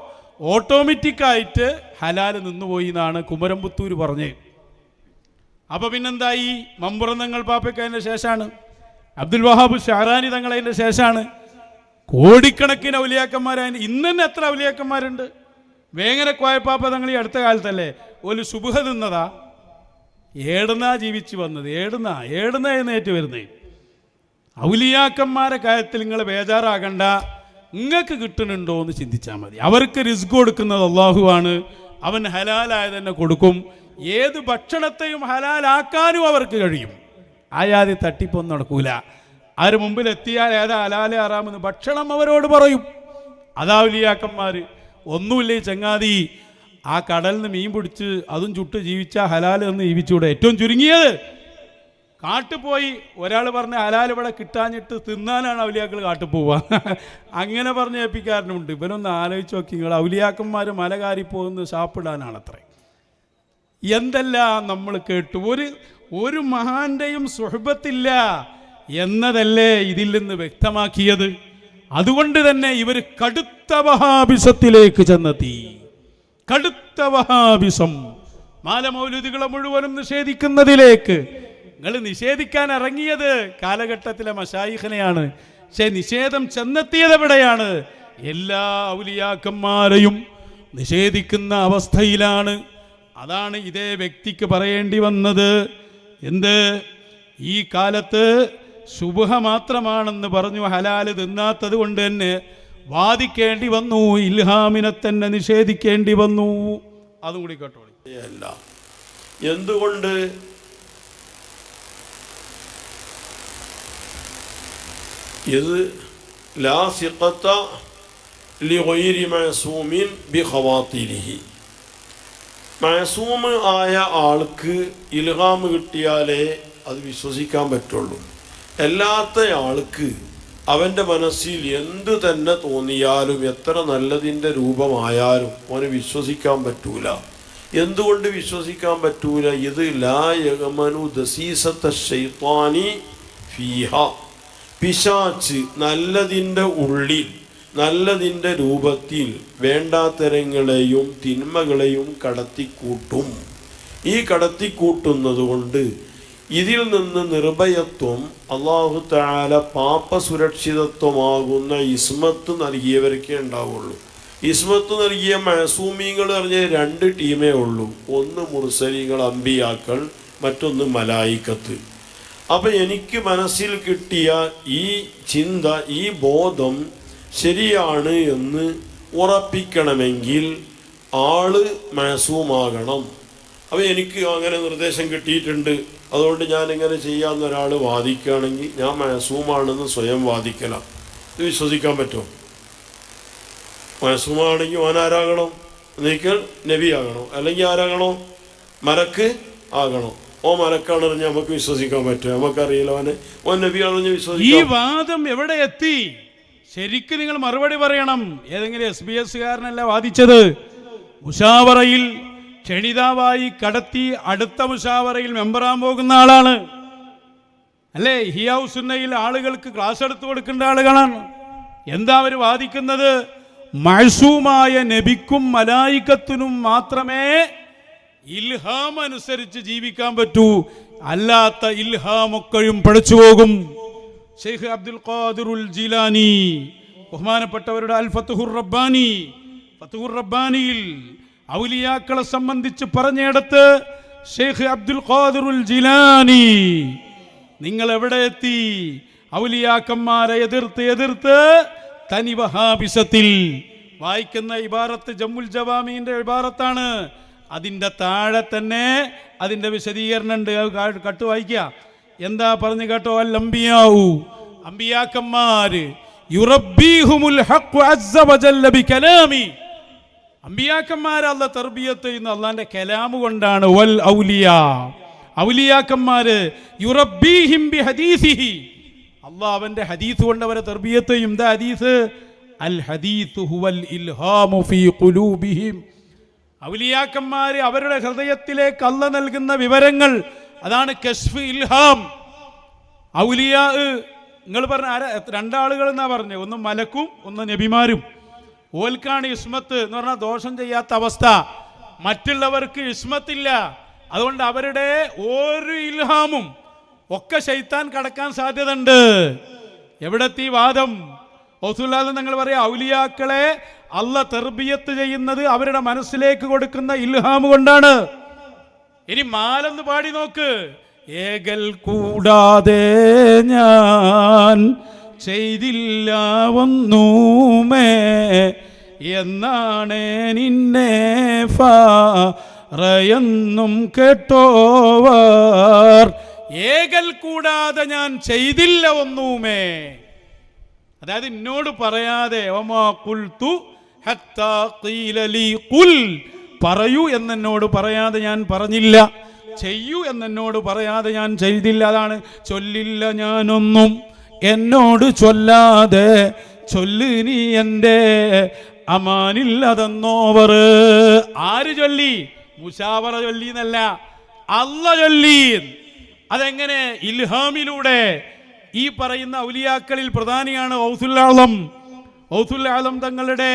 [SPEAKER 1] ഓട്ടോമാറ്റിക്കായിട്ട് ഹലാൽ നിന്നുപോയി എന്നാണ് കുമരംപുത്തൂർ പറഞ്ഞത്. അപ്പോൾ പിന്നെന്തായി? മമ്പുറന്തങ്ങൾ പാപ്പയ്ക്ക് അതിൻ്റെ ശേഷമാണ്, അബ്ദുൽ വഹാബ് ഷഅറാനി തങ്ങൾ അതിൻ്റെ ശേഷമാണ്. കോടിക്കണക്കിന് ഔലിയാക്കന്മാരായ ഇന്ന് തന്നെ എത്ര ഔലിയാക്കന്മാരുണ്ട്? വേങ്ങര കോയപ്പാപ്പ തങ്ങൾ ഈ അടുത്ത കാലത്തല്ലേ ഒരു സുബ്ഹ തിന്നതാ? ഏടുന്നാ ജീവിച്ചു വന്നത്, ഏടുന്ന എഴുന്നേറ്റ് വരുന്നത്. ഔലിയാക്കന്മാരെ കാര്യത്തിൽ നിങ്ങൾ ബേജാറാകണ്ട, നിങ്ങൾക്ക് കിട്ടുന്നുണ്ടോ എന്ന് ചിന്തിച്ചാൽ മതി. അവർക്ക് റിസ്ക് കൊടുക്കുന്നത് അള്ളാഹുവാണ്. അവൻ ഹലാലായ തന്നെ കൊടുക്കും. ഏത് ഭക്ഷണത്തെയും ഹലാലാക്കാനും അവർക്ക് കഴിയും. ആയാതി തട്ടിപ്പൊന്നും നടക്കൂല. ആര് മുമ്പിൽ എത്തിയാൽ ഏതാ ഹലാല് ഹറാമെന്ന് ഭക്ഷണം അവരോട് പറയും. അതാ ഔലിയാക്കന്മാർ. ഒന്നുമില്ല ഈ ചങ്ങാതി, ആ കടലിൽ നിന്ന് മീൻ പിടിച്ച് അതും ചുട്ട് ജീവിച്ച ഹലാൽ എന്ന് ജീവിച്ചൂടെ? ഏറ്റവും ചുരുങ്ങിയത് കാട്ടുപോയി ഒരാൾ പറഞ്ഞ ഹലാൽ ഇവിടെ കിട്ടാഞ്ഞിട്ട് തിന്നാനാണ് ഔലിയാക്കൾ കാട്ടു പോവുക. അങ്ങനെ പറഞ്ഞ് ഏൽപ്പിക്കാരനുണ്ട്. ഇവനൊന്ന് ആലോചിച്ച് നോക്കി നിങ്ങൾ, ഔലിയാക്കന്മാർ മല കാരി പോകുന്നത് ഷാപ്പിടാനാണത്രേ. എന്തെല്ലാം നമ്മൾ കേട്ടു. ഒരു മഹാന്റെയും സുഹബത്തില്ല എന്നതല്ലേ ഇതിൽ നിന്ന് വ്യക്തമാക്കിയത്. അതുകൊണ്ട് തന്നെ ഇവർ കടുത്ത വഹാബിസത്തിലേക്ക് ചെന്നെത്തി. കടുത്ത വഹാബിസം, മാലമൗലൂദികളെ മുഴുവനും നിഷേധിക്കുന്നതിലേക്ക്. നിങ്ങൾ നിഷേധിക്കാൻ ഇറങ്ങിയത് കാലഘട്ടത്തിലെ മശായിഖിനെയാണ്. പക്ഷെ നിഷേധം ചെന്നെത്തിയത് എവിടെയാണ്? എല്ലാ ഔലിയാക്കന്മാരെയും നിഷേധിക്കുന്ന അവസ്ഥയിലാണ്. അതാണ് ഇതേ വ്യക്തിക്ക് പറയേണ്ടി വന്നത്. എന്ത്? ഈ കാലത്ത് ശുബ്ഹ മാത്രമാണെന്ന് പറഞ്ഞു ഹലാല് തിന്നാത്തത് കൊണ്ട് തന്നെ വാദിക്കേണ്ടി വന്നു, ഇൽഹാമിനെ തന്നെ നിഷേധിക്കേണ്ടി വന്നു. അതും കൂടി കേട്ടോളി.
[SPEAKER 2] എന്തുകൊണ്ട്? ഇത് ലാ സിഖത ലിഗൈരി മഅസൂമിൻ ബിഖവാതിരിഹി. മഅസൂം ആയ ആൾക്ക് ഇൽഹാം കിട്ടിയാലേ അത് വിശ്വസിക്കാൻ പറ്റുള്ളൂ. അല്ലാത്ത ആൾക്ക് അവൻ്റെ മനസ്സിൽ എന്ത് തന്നെ തോന്നിയാലും എത്ര നല്ലതിൻ്റെ രൂപമായാലും അവന് വിശ്വസിക്കാൻ പറ്റൂല. എന്തുകൊണ്ട് വിശ്വസിക്കാൻ പറ്റൂല? ഇത് ലാ യഗ്മനു ദസീസത്ത ശൈത്താനി ഫീഹ. പിശാച്ച് നല്ലതിൻ്റെ ഉള്ളിൽ, നല്ലതിൻ്റെ രൂപത്തിൽ വേണ്ടാത്തരങ്ങളെയും തിന്മകളെയും കടത്തിക്കൂട്ടും. ഈ കടത്തിക്കൂട്ടുന്നത് കൊണ്ട് ഇതിൽ നിന്ന് നിർഭയത്വം അല്ലാഹു തആല പാപ സുരക്ഷിതത്വമാകുന്ന ഇസ്മത്ത് നൽകിയവർക്കേ ഉണ്ടാവുള്ളൂ. ഇസ്മത്ത് നൽകിയ മഅസൂമീങ്ങൾ പറഞ്ഞ രണ്ട് ടീമേ ഉള്ളൂ. ഒന്ന് മുർസലീങ്ങൾ, അമ്പിയാക്കൾ, മറ്റൊന്ന് മലായിക്കത്ത്. അപ്പം എനിക്ക് മനസ്സിൽ കിട്ടിയ ഈ ചിന്ത, ഈ ബോധം ശരിയാണ് എന്ന് ഉറപ്പിക്കണമെങ്കിൽ ആള് മഅസൂമാകണം. അപ്പം എനിക്ക് അങ്ങനെ നിർദ്ദേശം കിട്ടിയിട്ടുണ്ട്, അതുകൊണ്ട് ഞാൻ ഇങ്ങനെ ചെയ്യാമെന്ന് ഒരാൾ വാദിക്കുകയാണെങ്കിൽ ഞാൻ മഅസൂമാണെന്ന് സ്വയം വാദിക്കണം. ഇത് വിശ്വസിക്കാൻ പറ്റുമോ? മഅസൂമാണെങ്കിൽ ഓൻ ആരാകണം? എന്നുവെച്ചാൽ നബി ആകണോ? അല്ലെങ്കിൽ ആരാകണോ? മലക്ക് ആകണോ? ഓ മലക്കാണ് പറഞ്ഞാൽ നമുക്ക് വിശ്വസിക്കാൻ പറ്റുമോ? നമുക്കറിയില്ല ഓനെ. ഓൻ നബിയാണെന്ന് വിശ്വസിക്കാം.
[SPEAKER 1] ഈ വാദം എവിടെ എത്തി? ശരിക്കും നിങ്ങൾ മറുപടി പറയണം. ഏതെങ്കിലും SBS കാരനല്ല വാദിച്ചത്. മുശാവറയിൽ ക്ഷണിതാവായി കടത്തി അടുത്ത മുശാവറയിൽ മെമ്പറാൻ പോകുന്ന ആളാണ് അല്ലേ? ഹിയാവ് സുന്നയിൽ ആളുകൾക്ക് ക്ലാസ് എടുത്തു കൊടുക്കേണ്ട ആളുകളാണ്. എന്താ അവർ വാദിക്കുന്നത്? മഅസൂമായ നബിക്കും മലായികത്തിനും മാത്രമേ ഇൽഹാം അനുസരിച്ച് ജീവിക്കാൻ പറ്റൂ, അല്ലാത്ത ഇൽഹാമൊക്കെയും പഠിച്ചു പോകും. ഷെയ്ഖ് അബ്ദുൽ ഖാദിറുൽ ജീലാനി, ബഹുമാനപ്പെട്ടവരുടെ അൽ ഫത്ഹുർ റബ്ബാനി, ഫത്ഹുർ റബ്ബാനിയിൽ ഔലിയാക്കളെ സംബന്ധിച്ച് പറഞ്ഞിടത്ത് ഷെയ്ഖ് അബ്ദുൽ ഖാദിറുൽ ജീലാനി നിങ്ങൾ എവിടെ എത്തി? ഔലിയാക്കന്മാരെ എതിർത്ത് തനി വഹാബിസത്തിൽ. വായിക്കുന്ന ഇബാറത്ത് ജമ്മുൽ ജവാമീന്റെ ഇബാറത്താണ്. അതിൻ്റെ താഴെ തന്നെ അതിൻ്റെ വിശദീകരണം ഉണ്ട്. കട്ട് വായിക്കുക. എന്താ പറഞ്ഞു കേട്ടോ? അൽ അംബിയാഉ, അംബിയാക്കന്മാര്, യുറബ്ബീഹുമുൽ ഹഖ് അസ്സ വജല്ല ബികലാമി, അംബിയാക്കന്മാരെ അല്ലാഹ് തർബിയത്ത് ചെയ്യുന്ന അല്ലാഹുവിന്റെ കലാമു കൊണ്ടാണ്. വൽ ഔലിയാ, ഔലിയാക്കന്മാര് യുറബ്ബീഹിം ബിഹദീസിഹി, അല്ലാഹ് അവന്റെ ഹദീസ് കൊണ്ട് അവരെ തർബിയത്ത് ചെയ്യും. എന്താ ഹദീസ്? അൽ ഹദീസ് ഹുവൽ ഇൽഹാമു ഫീ ഖുലൂബിഹിം. ഔലിയാക്കന്മാര് അവരുടെ ഹൃദയത്തിലേക്ക് അല്ലാഹ് നൽകുന്ന വിവരങ്ങൾ, അതാണ് കശ്ഫ് ഇൽഹാം. ഔലിയാ നിങ്ങൾ പറഞ്ഞ രണ്ടാളുകൾ എന്നാ പറഞ്ഞത്, ഒന്ന് മലക്കും ഒന്ന് നബിമാരും. ഓൽക്കാണ് ഇസ്മത്ത് എന്ന് പറഞ്ഞാൽ ദോഷം ചെയ്യാത്ത അവസ്ഥ, മറ്റുള്ളവർക്ക് ഇസ്മത്തില്ല. അതുകൊണ്ട് അവരുടെ ഒരു ഇൽഹാമും ഒക്കെ ശൈത്താൻ കടക്കാൻ സാധ്യതയുണ്ട്. എവിടെത്തി വാദം? റസൂലുള്ളാഹി നിങ്ങൾ പറയാ ഔലിയാക്കളെ അല്ലാഹ് തർബിയത്ത് ചെയ്യുന്നത് അവരുടെ മനസ്സിലേക്ക് കൊടുക്കുന്ന ഇൽഹാം കൊണ്ടാണ്. ഇനി മാലൊന്ന് പാടി നോക്ക്. ഏകൽ കൂടാതെ ഞാൻ ചെയ്തില്ല ഒന്നുമേ എന്നാണ് നിന്നെ ഫറയെന്നും കേട്ടോവർ. ഏകൽ കൂടാതെ ഞാൻ ചെയ്തില്ല ഒന്നുമേ, അതായത് എന്നോട് പറയാതെ വമാ ഖുൽതു ഹത്താ ഖീല ലീ ഖുൽ, പറയൂ എന്നോട് പറയാതെ ഞാൻ പറഞ്ഞില്ല, ചെയ്യൂ എന്നോട് പറയാതെ ഞാൻ ചെയ്തില്ല. അതാണ് ചൊല്ലില്ല ഞാനൊന്നും എന്നോട് ചൊല്ലാതെ, ചൊല്ല് നീ എൻ്റെ അമാനില്ലതെന്നോവർ. ആര് ചൊല്ലി? മുശാവറ ചൊല്ലി എന്നല്ല, അല്ല ചൊല്ലി. അതെങ്ങനെ? ഇൽഹാമിലൂടെ. ഈ പറയുന്ന ഔലിയാക്കളിൽ പ്രധാനിയാണ് ഗൗസുൽ ആലം. ഗൗസുൽ ആലം തങ്ങളുടെ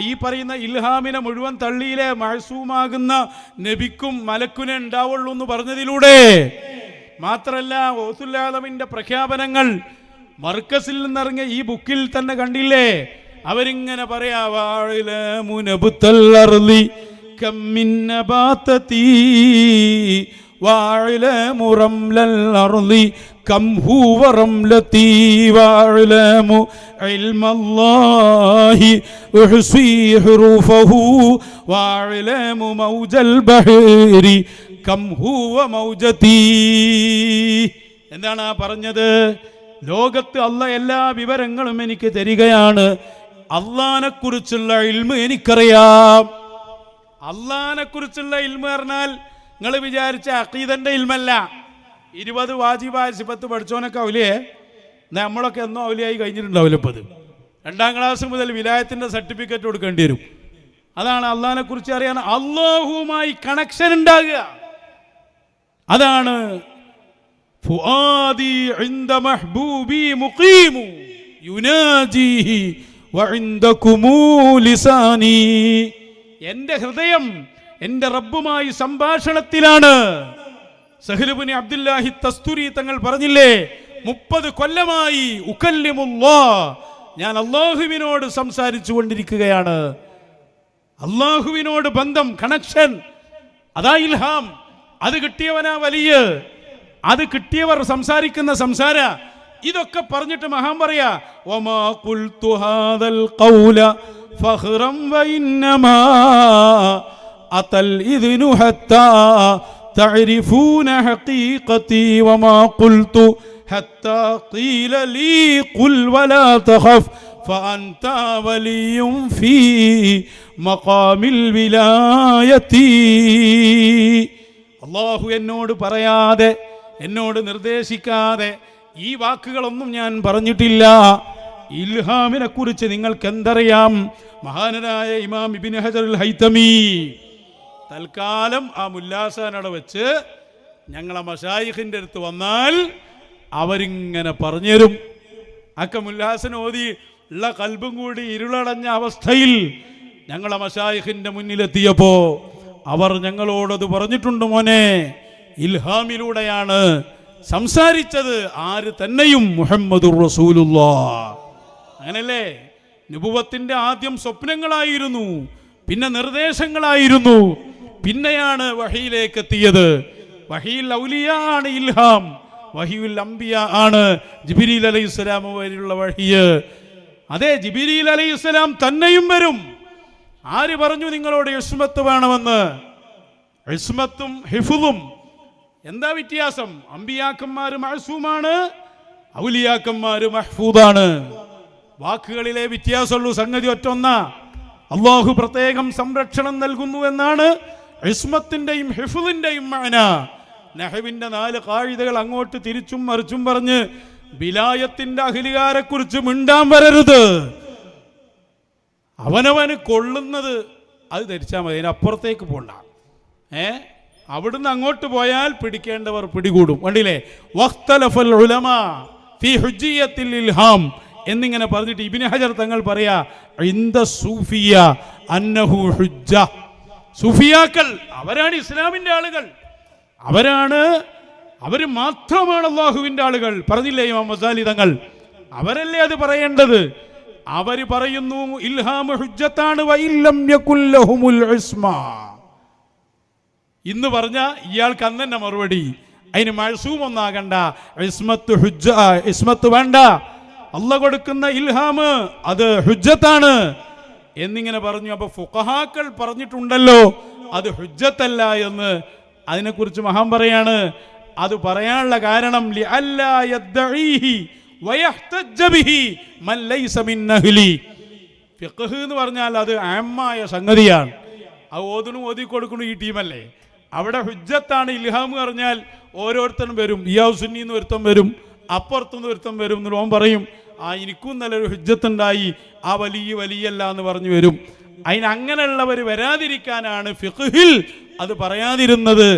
[SPEAKER 1] ഈ പറയുന്ന ഇൽഹാമിനെ മുഴുവൻ തള്ളിയിലെ മഅ്സൂമാകുന്ന നബിക്കും മലക്കുനെ ഉണ്ടാവുള്ളൂ എന്ന് പറഞ്ഞതിലൂടെ മാത്രമല്ല, ഗൗസുൽ ആലമിന്റെ പ്രഖ്യാപനങ്ങൾ മർക്കസിൽ നിന്നിറങ്ങിയ ഈ ബുക്കിൽ തന്നെ കണ്ടില്ലേ? അവരിങ്ങനെ പറയാ, واعلم رمل الأرض كم هو رملتي واعلم علم الله احصي حروفه واعلم موج البحر كم هو موجتي. എന്താണ് പറഞ്ഞത്? ലോകത്ത് അല്ലാഹ് എല്ലാ വിവരങ്ങളും എനിക്ക് തരികയാണ്. അല്ലാഹനെ കുറിച്ചുള്ള ഇൽമ് എനിക്കറിയാം. അല്ലാഹനെ കുറിച്ചുള്ള ഇൽമ് പറഞ്ഞാൽ നിങ്ങൾ വിചാരിച്ച അഖീദന്റെ ഇൽമല്ല. 20 വാജിബായ സിഫത്ത് പഠിച്ചോനൊക്കെ ഔലിയേ, നമ്മളൊക്കെ എന്നോ ഔലിയായി കഴിഞ്ഞിട്ടുണ്ടാവില്ല. ഇപ്പോൾ 2ാം ക്ലാസ് മുതൽ വിലായത്തിന്റെ സർട്ടിഫിക്കറ്റ് കൊടുക്കേണ്ടി വരും. അതാണ് അള്ളാഹിനെ കുറിച്ച് അറിയാൻ അള്ളാഹുവുമായി കണക്ഷൻ ഉണ്ടാകുക. അതാണ് ഫുആദി ഇൻദ മഹ്ബൂബി മുഖീമു യുനാജിഹി വഇൻദകുമു ലിസാനി. എൻ്റെ ഹൃദയം എൻ്റെ റബ്ബുമായി സംഭാഷണത്തിലാണ്. സഹ്ലുബ്നു അബ്ദുല്ലാഹി തസ്തുരി തങ്ങൾ പറഞ്ഞില്ലേ, 30 കൊല്ലമായി ഉകല്ലിമുല്ലാഹ്, ഞാൻ അള്ളാഹുവിനോട് സംസാരിച്ചു കൊണ്ടിരിക്കുകയാണ്. അള്ളാഹുവിനോട് ബന്ധം, കണക്ഷൻ, അതാ ഇൽഹാം. അത് കിട്ടിയവനാ വലിയ, അത് കിട്ടിയവർ സംസാരിക്കുന്ന സംസാര. ഇതൊക്കെ പറഞ്ഞിട്ട് മഹാൻ പറയാ, വമാ ഖുൽതു ഹാദൽ ഖൗല ഫഖ്റൻ വഇന്നമാ അതൽ ഇദ്നു ഹത്താ തഅരിഫൂന ഹഖീഖതി വമാ ഖുൽതു ഹത്താ ഖീല ലീ ഖുൽ വലാ തഖഫ് فأنت ولي في مقام الولاية. അല്ലാഹു എന്നോട് പറയാതെ, എന്നോട് നിർദ്ദേശിക്കാതെ ഈ വാക്കുകളൊന്നും ഞാൻ പറഞ്ഞിട്ടില്ല. ഇൽഹാമിനെ കുറിച്ച് നിങ്ങൾക്ക് എന്തറിയാം? മഹാനരായ ഇമാം ഇബ്നു ഹജറുൽ ഹൈതമി തൽക്കാലം ആ മുല്ലാസാനട വെച്ച് ഞങ്ങളെ മശായിഖിൻ്റെ അടുത്ത് വന്നാൽ അവരിങ്ങനെ പറഞ്ഞുതരും. അക്ക മുല്ലാസൻ ഓതി ഉള്ള കൽബും കൂടി ഇരുളടഞ്ഞ അവസ്ഥയിൽ ഞങ്ങളെ മശായിഖിൻ്റെ മുന്നിലെത്തിയപ്പോ അവർ ഞങ്ങളോടത് പറഞ്ഞിട്ടുണ്ട്, മോനെ ഇൽഹാമിലൂടെയാണ് സംസാരിച്ചത്. ആര് തന്നെയും മുഹമ്മദുർ റസൂലുള്ളാഹ്. അങ്ങനല്ലേ? നുബുവത്തിന്റെ ആദ്യം സ്വപ്നങ്ങളായിരുന്നു, പിന്നെ നിർദ്ദേശങ്ങളായിരുന്നു, പിന്നെയാണ് വഹിയിലേക്ക് എത്തിയത്. വഹിയിൽ ഔലിയ ആണ് ഇൽഹാം, വഹിയുൽ അംബിയ ആണ് ജിബ്രീൽ അലൈഹിസ്സലാം വരെയുള്ള വഹിയ്. അതെ, ജിബ്രീൽ അലൈഹിസ്സലാം തന്നെയും വരും. ആര് പറഞ്ഞു നിങ്ങളോട് ഇസ്മത്ത് വേണമെന്ന്? ഇസ്മത്തും ഹിഫ്ളും എന്താ വ്യത്യാസം? അമ്പിയാക്കന്മാര് മഅ്സൂമാണ്, ഔലിയാക്കന്മാര് മഹ്ഫൂദാണ്. വാക്കുകളിലെ വ്യത്യാസമുള്ളൂ, സംഗതി ഒറ്റൊന്നാ. അല്ലാഹു പ്രത്യേകം സംരക്ഷണം നൽകുന്നു എന്നാണ് ഇസ്മത്തിന്റെയും ഹിഫ്ളിന്റെയും മഅന. നഹ്വിന്റെ 4 ഖായിദകൾ അങ്ങോട്ട് തിരിച്ചും മറിച്ചും പറഞ്ഞ് വിലായത്തിന്റെ അഹ്ലികാരെ കുറിച്ച് മിണ്ടാൻ വരരുത്. അവനവന് കൊള്ളുന്നത് അത് ധരിച്ചാൽ മതി, അതിനപ്പുറത്തേക്ക് പോണ്ട. അവിടുന്ന് അങ്ങോട്ട് പോയാൽ പിടിക്കേണ്ടവർ പിടികൂടും. കണ്ടില്ലേ? വഖ്തലഫൽ ഉലമാ ഫീ ഹുജ്ജിയത്തിൽ ഇൽഹാം എന്നിങ്ങനെ പറഞ്ഞിട്ട് ഇബ്നു ഹജർ തങ്ങൾ പറയാ, ഇൻദ സൂഫിയ അന്നഹു ഹുജ്ജ. സൂഫിയാക്കൾ അവരാണ് ഇസ്ലാമിന്റെ ആളുകൾ, അവർ മാത്രമാണ് അള്ളാഹുവിന്റെ ആളുകൾ. പറഞ്ഞില്ലേ ഇമാം ഗസാലി തങ്ങൾ? അവരല്ലേ അത് പറയേണ്ടത്. അവര് പറയുന്നു ഇൽഹാം ഹുജ്ജത്താണ്, വഇല്ലം യകുൽ ലഹുമുൽ ഇസ്മ. ഇന്ന് പറഞ്ഞ ഇയാൾക്ക് അന്ന് തന്നെ മറുപടി. അതിന് മഅ്സൂം ഒന്നാകണ്ട, ഇസ്മത്ത് വേണ്ട, അള്ളാഹ് കൊടുക്കുന്ന ഇൽഹാമ് അത് ഹുജ്ജത്താണ് എന്നിങ്ങനെ പറഞ്ഞു. അപ്പൊ ഫുഖഹാക്കൾ പറഞ്ഞിട്ടുണ്ടല്ലോ അത് ഹുജ്ജത്തല്ല എന്ന്. അതിനെക്കുറിച്ച് മഹാൻ പറയാണ്, അത് പറയാനുള്ള കാരണം ലിഅല്ലാ യദ്ദഈഹി വയഹ്തജ്ജ ബിഹി മൻ ലൈസ മിൻ അഹ്ലി. ഫിഖ്ഹ് എന്ന് പറഞ്ഞാൽ അത് ആമായ സംഗതിയാണ്. അത് ഓതി കൊടുക്കുന്നു ഈ ടീമല്ലേ. അവിടെ ഹുജ്ജത്താണ് ഇൽഹാം പറഞ്ഞാൽ ഓരോരുത്തരും വരും. ഇയാവ് സുന്നിന്ന് ഒരുത്തം വരും, അപ്പുറത്തുനിന്ന് ഒരുത്തം വരും എന്ന് ഓൻ പറയും, എനിക്കും നല്ലൊരു ഹുജ്ജത്തുണ്ടായി, ആ വലിയല്ല എന്ന് പറഞ്ഞു വരും. അങ്ങനെയുള്ളവർ വരാതിരിക്കാനാണ് ഫിഖ്ഹിൽ അത് പറയാതിരുന്നത്.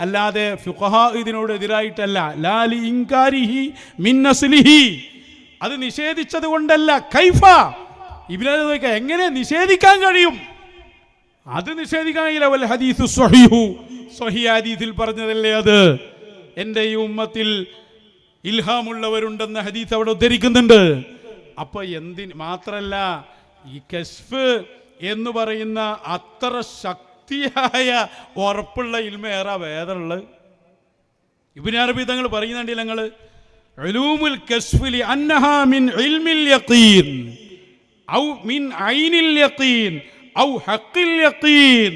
[SPEAKER 1] അല്ലാതെ ഫുഖഹാ ഇതിനോട് എതിരായിട്ടല്ല. ലാലി ഇൻകാരിഹി മിൻ അസ്ലിഹി, അത് നിഷേധിച്ചത് കൊണ്ടല്ല. കൈഫ ഇബ്നു എങ്ങനെ നിഷേധിക്കാൻ കഴിയും? അത് നിഷേധിക്കാൻ കഴിയില്ല. വൽ ഹദീസു സ്വഹീഹു, സ്വഹീഹ് ഹദീസിൽ പറഞ്ഞതല്ലേ അത്. എൻ്റെ ഈ ഉമ്മത്തിൽ ഇൽഹാമുള്ളവരുണ്ടെന്ന ഹദീസ് അവിടെ ഉദ്ധരിക്കുന്നുണ്ട്. അപ്പൊ മാത്രല്ല ഈ കശ്ഫ് എന്ന് പറയുന്ന അത്ര ശക്തിയായ ഉറപ്പുള്ള ഇൽമേറാ വേദമുള്ളത്. ഇബ്നു അറബി തങ്ങൾ പറയുന്നുണ്ട്, ഞങ്ങൾ ഉലൂമുൽ കശ്ഫിലി അന്നഹാ മിൻ ഇൽമിൽ യഖീൻ ഔ മിൻ ഐനിൽ യഖീൻ ഔ ഹഖിൽ യഖീൻ.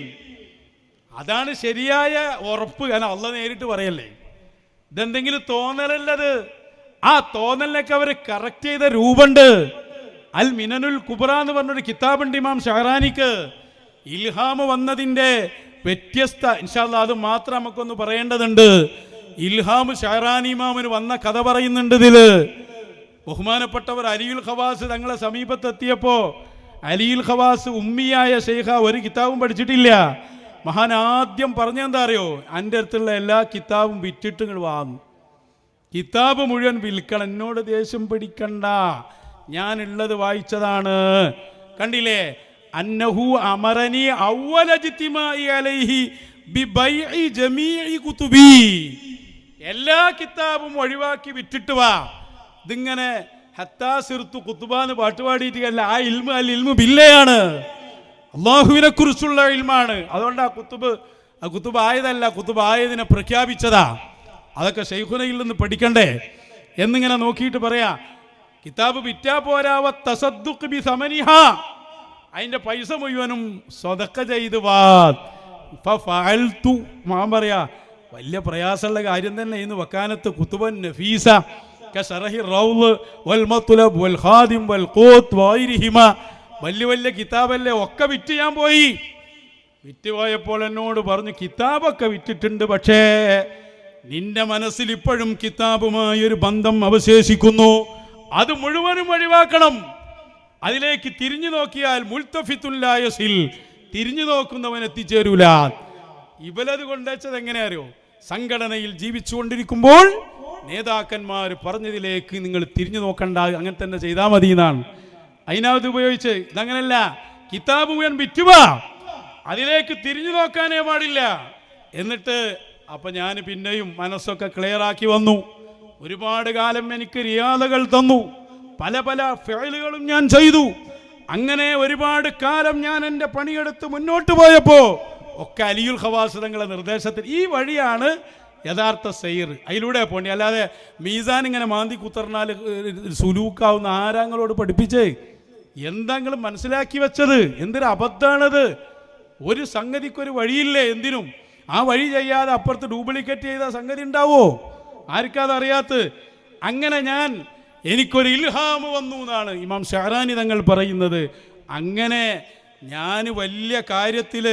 [SPEAKER 1] അതാണ് ശരിയായ ഉറപ്പ്. കാരണം അള്ളാഹ് നേരിട്ട് പറയല്ലേ, ഇതെന്തെങ്കിലും തോന്നലല്ലത്. ആ തോന്നലിനൊക്കെ അവർ കറക്റ്റ് ചെയ്ത രൂപമുണ്ട്. അൽ മിനനുൽ കുബ്ര എന്ന് പറഞ്ഞൊരു കിതാബുണ്ട് ഇമാം ഷഹറാനിക്ക്. ഇൽഹാം വന്നതിൻ്റെ വ്യത്യസ്ത, ഇൻഷാ അല്ലാഹ് അത് മാത്രം നമുക്കൊന്ന് പറയേണ്ടതുണ്ട്. ഇൽഹാം ഷഹറാനി ഇമാമിന് വന്ന കഥ പറയുന്നുണ്ട് ഇതില്. ബഹുമാനപ്പെട്ടവർ അലിയുൽ ഖവാസ് തങ്ങളെ സമീപത്തെത്തിയപ്പോ അലിയുൽ ഖവാസ് ഉമ്മിയായ ഷെയ്ഖ ഒരു കിതാബും പഠിച്ചിട്ടില്ല. മഹാൻ ആദ്യം പറഞ്ഞെന്താ അറിയോ, എൻ്റെ അടുത്തുള്ള എല്ലാ കിതാബും വിറ്റിട്ട് ഇങ്ങോട്ട് വാങ്ങും, കിതാബ് മുഴുവൻ വിൽക്കണം, എന്നോട് ദേഷ്യം പിടിക്കണ്ട, ഞാനുള്ളത് വായിച്ചതാണ്. കണ്ടില്ലേ, അന്നഹു അമറനി അവ്വല ഇജ്തിമാഇ അലൈഹി ബിബൈഇ ജമീഇ കുതുബി, എല്ലാ കിതാബും ഒഴിവാക്കി വിറ്റിട്ട് വാ. ഇതിങ്ങനെ ഹത്താ സിർതു കുത്തുബാന്ന് പാട്ടുപാടിയിട്ടല്ല. ആ ഇൽമു അൽ ഇൽമു ബില്ലയാണ്, അള്ളാഹുവിനെ കുറിച്ചുള്ള ഇൽമാണ്. അതുകൊണ്ട് ആ കുത്തുബ് ആയതല്ല, കുത്തുബ് ആയതിനെ പ്രഖ്യാപിച്ചതാ. അതൊക്കെ ശൈഖുനയിൽ നിന്ന് പഠിക്കണ്ടേ എന്നിങ്ങനെ നോക്കിയിട്ട് പറയാ. കിതാബ് വിറ്റാ പോരാവ തസദ്ദുഖ് ബി സമനിഹ, അതിന്റെ പൈസ മുഴുവനും സ്വതക്ക ചെയ്ത് വാ. മാൻ പറയാ, വലിയ പ്രയാസമുള്ള കാര്യം തന്നെ ഇന്ന് വക്കാനത്ത് കുത്തുബൻ നഫീസ കശറഹി റൗള് വൽ മത്ലബ് വൽ ഖാദിം വൽ ഖൂത്ത് വഗൈരിഹിമ, വലിയ വലിയ കിതാബല്ലേ, ഒക്കെ വിറ്റ് ഞാൻ പോയി. വിറ്റുപോയപ്പോൾ എന്നോട് പറഞ്ഞു, കിതാബൊക്കെ വിറ്റിട്ടുണ്ട്, പക്ഷേ നിന്റെ മനസ്സിൽ ഇപ്പോഴും കിതാബുമായി ഒരു ബന്ധം അവശേഷിക്കുന്നു, അത് മുഴുവനും ഒഴിവാക്കണം. അതിലേക്ക് തിരിഞ്ഞു നോക്കിയാൽ മുൽത്തഫിത്തുല്ലായസിൽ, തിരിഞ്ഞു നോക്കുന്നവൻ എത്തിച്ചേരൂല. ഇവലത് കൊണ്ടുവച്ചത് എങ്ങനെ അറിയോ, സംഘടനയിൽ ജീവിച്ചുകൊണ്ടിരിക്കുമ്പോൾ നേതാക്കന്മാർ പറഞ്ഞതിലേക്ക് നിങ്ങൾ തിരിഞ്ഞു നോക്കണ്ട, അങ്ങനെ തന്നെ ചെയ്താൽ മതി എന്നാണ്. അതിനകത്ത് ഉപയോഗിച്ച് ഇതങ്ങനല്ല, കിതാബ് മുഴുവൻ വിറ്റുവാ, അതിലേക്ക് തിരിഞ്ഞു നോക്കാനേ പാടില്ല. എന്നിട്ട് അപ്പം ഞാൻ പിന്നെയും മനസ്സൊക്കെ ക്ലിയറാക്കി വന്നു. ഒരുപാട് കാലം എനിക്ക് റിയാദകൾ തന്നു, പല പല ഫിഅലുകളും ഞാൻ ചെയ്തു. അങ്ങനെ ഒരുപാട് കാലം ഞാൻ എൻ്റെ പണിയെടുത്ത് മുന്നോട്ട് പോയപ്പോൾ ഒക്കെ അലിയുൽ ഖവാസ് തങ്ങളുടെ നിർദ്ദേശത്തിൽ ഈ വഴിയാണ് യഥാർത്ഥ സൈർ, അതിലൂടെ പോണ്ടി. അല്ലാതെ മീസാൻ ഇങ്ങനെ മാന്തി കുത്തർന്നാൽ സുലൂക്കാവുന്ന ആരാങ്ങളോട് പഠിപ്പിച്ചേ, എന്തെങ്കിലും മനസ്സിലാക്കി വെച്ചത്, എന്തൊരു അബദ്ധമാണത്. ഒരു സംഗതിക്കൊരു വഴിയില്ലേ എന്തിനും. ആ വഴി ചെയ്യാതെ അപ്പുറത്ത് ഡ്യൂപ്ലിക്കേറ്റ് ചെയ്ത സംഗതി ഉണ്ടാവോ? ആർക്കതറിയാത്ത. അങ്ങനെ എനിക്കൊരു ഇൽഹാമ് വന്നു എന്നാണ് ഇമാം ഷഹറാനി തങ്ങൾ പറയുന്നത്. അങ്ങനെ ഞാൻ വലിയ കാര്യത്തിൽ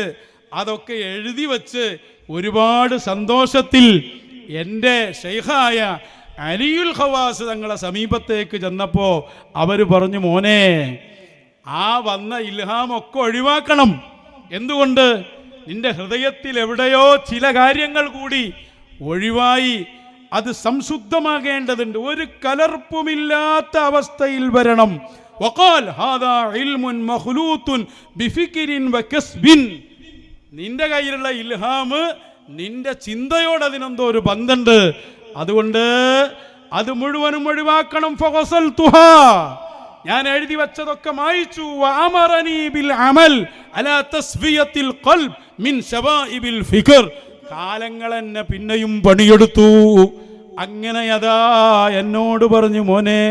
[SPEAKER 1] അതൊക്കെ എഴുതി വച്ച് ഒരുപാട് സന്തോഷത്തിൽ എൻ്റെ ഷെയ്ഖായ അലിയുൽ ഖവാസ് തങ്ങളെ സമീപത്തേക്ക് ചെന്നപ്പോൾ അവർ പറഞ്ഞു, മോനെ ആ വന്ന ഇൽഹാമൊക്കെ ഒഴിവാക്കണം. എന്തുകൊണ്ട്? നിന്റെ ഹൃദയത്തിൽ എവിടെയോ ചില കാര്യങ്ങൾ കൂടി ഒഴിവായി അത് സംശുദ്ധമാകേണ്ടതുണ്ട്, ഒരു കലർപ്പുമില്ലാത്ത അവസ്ഥയിൽ വരണം. വഖാൽ ഹാദാ ഇൽമുൻ മഖ്ലൂത്തുൻ ബിഫിക്രിൻ വകസ്ബിൻ, നിന്റെ കയ്യിലുള്ള ഇൽഹാമ് നിന്റെ ചിന്തയോട് അതിനെന്തോ ഒരു ബന്ധമുണ്ട്, അതുകൊണ്ട് അത് മുഴുവനും ഒഴിവാക്കണം. ഫഗസൽതുഹാ, ഞാൻ എഴുതി വെച്ചതൊക്കെ മായിച്ചു. വഅമറനി ബിൽ അമൽ അലാ തസ്ഫിയത്തിൽ ഖൽബ് മിൻ ശബാഇബിൽ ഫിക്ർ, കാലങ്ങൾ എന്നെ പിന്നെയും പണിയെടുത്തു. അങ്ങനെ അതാ എന്നോട് പറഞ്ഞു, മോനെ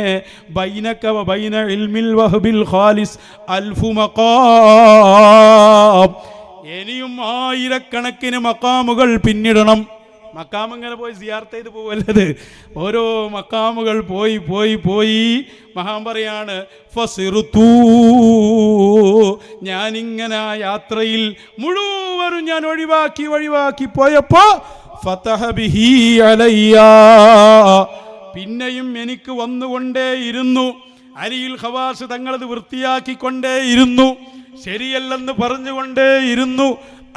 [SPEAKER 1] ബൈനക വ ബൈന ഇൽമിൽ വഹബിൽ ഖാലിസ് അൽഫു മഖാം, ഇനിയും 1000കണക്കിന് മഖാമുകൾ പിന്നിടണം. മക്കാം ഇങ്ങനെ പോയി സിയാർത്ത് ചെയ്ത് പോവല്ലത്, ഓരോ മക്കാമുകൾ പോയി പോയി പോയി മഹാൻ പറയാണ്, ഫസിറുത്തു, ഞാനിങ്ങനെ ആ യാത്രയിൽ മുഴുവനും ഞാൻ ഒഴിവാക്കി ഒഴിവാക്കി പോയപ്പോ ഫതഹ ബിഹി അലയ്യ, പിന്നെയും എനിക്ക് വന്നുകൊണ്ടേയിരുന്നു. അലിയുൽ ഖവാസ് തങ്ങളത് വൃത്തിയാക്കിക്കൊണ്ടേയിരുന്നു, ശരിയല്ലെന്ന് പറഞ്ഞുകൊണ്ടേയിരുന്നു.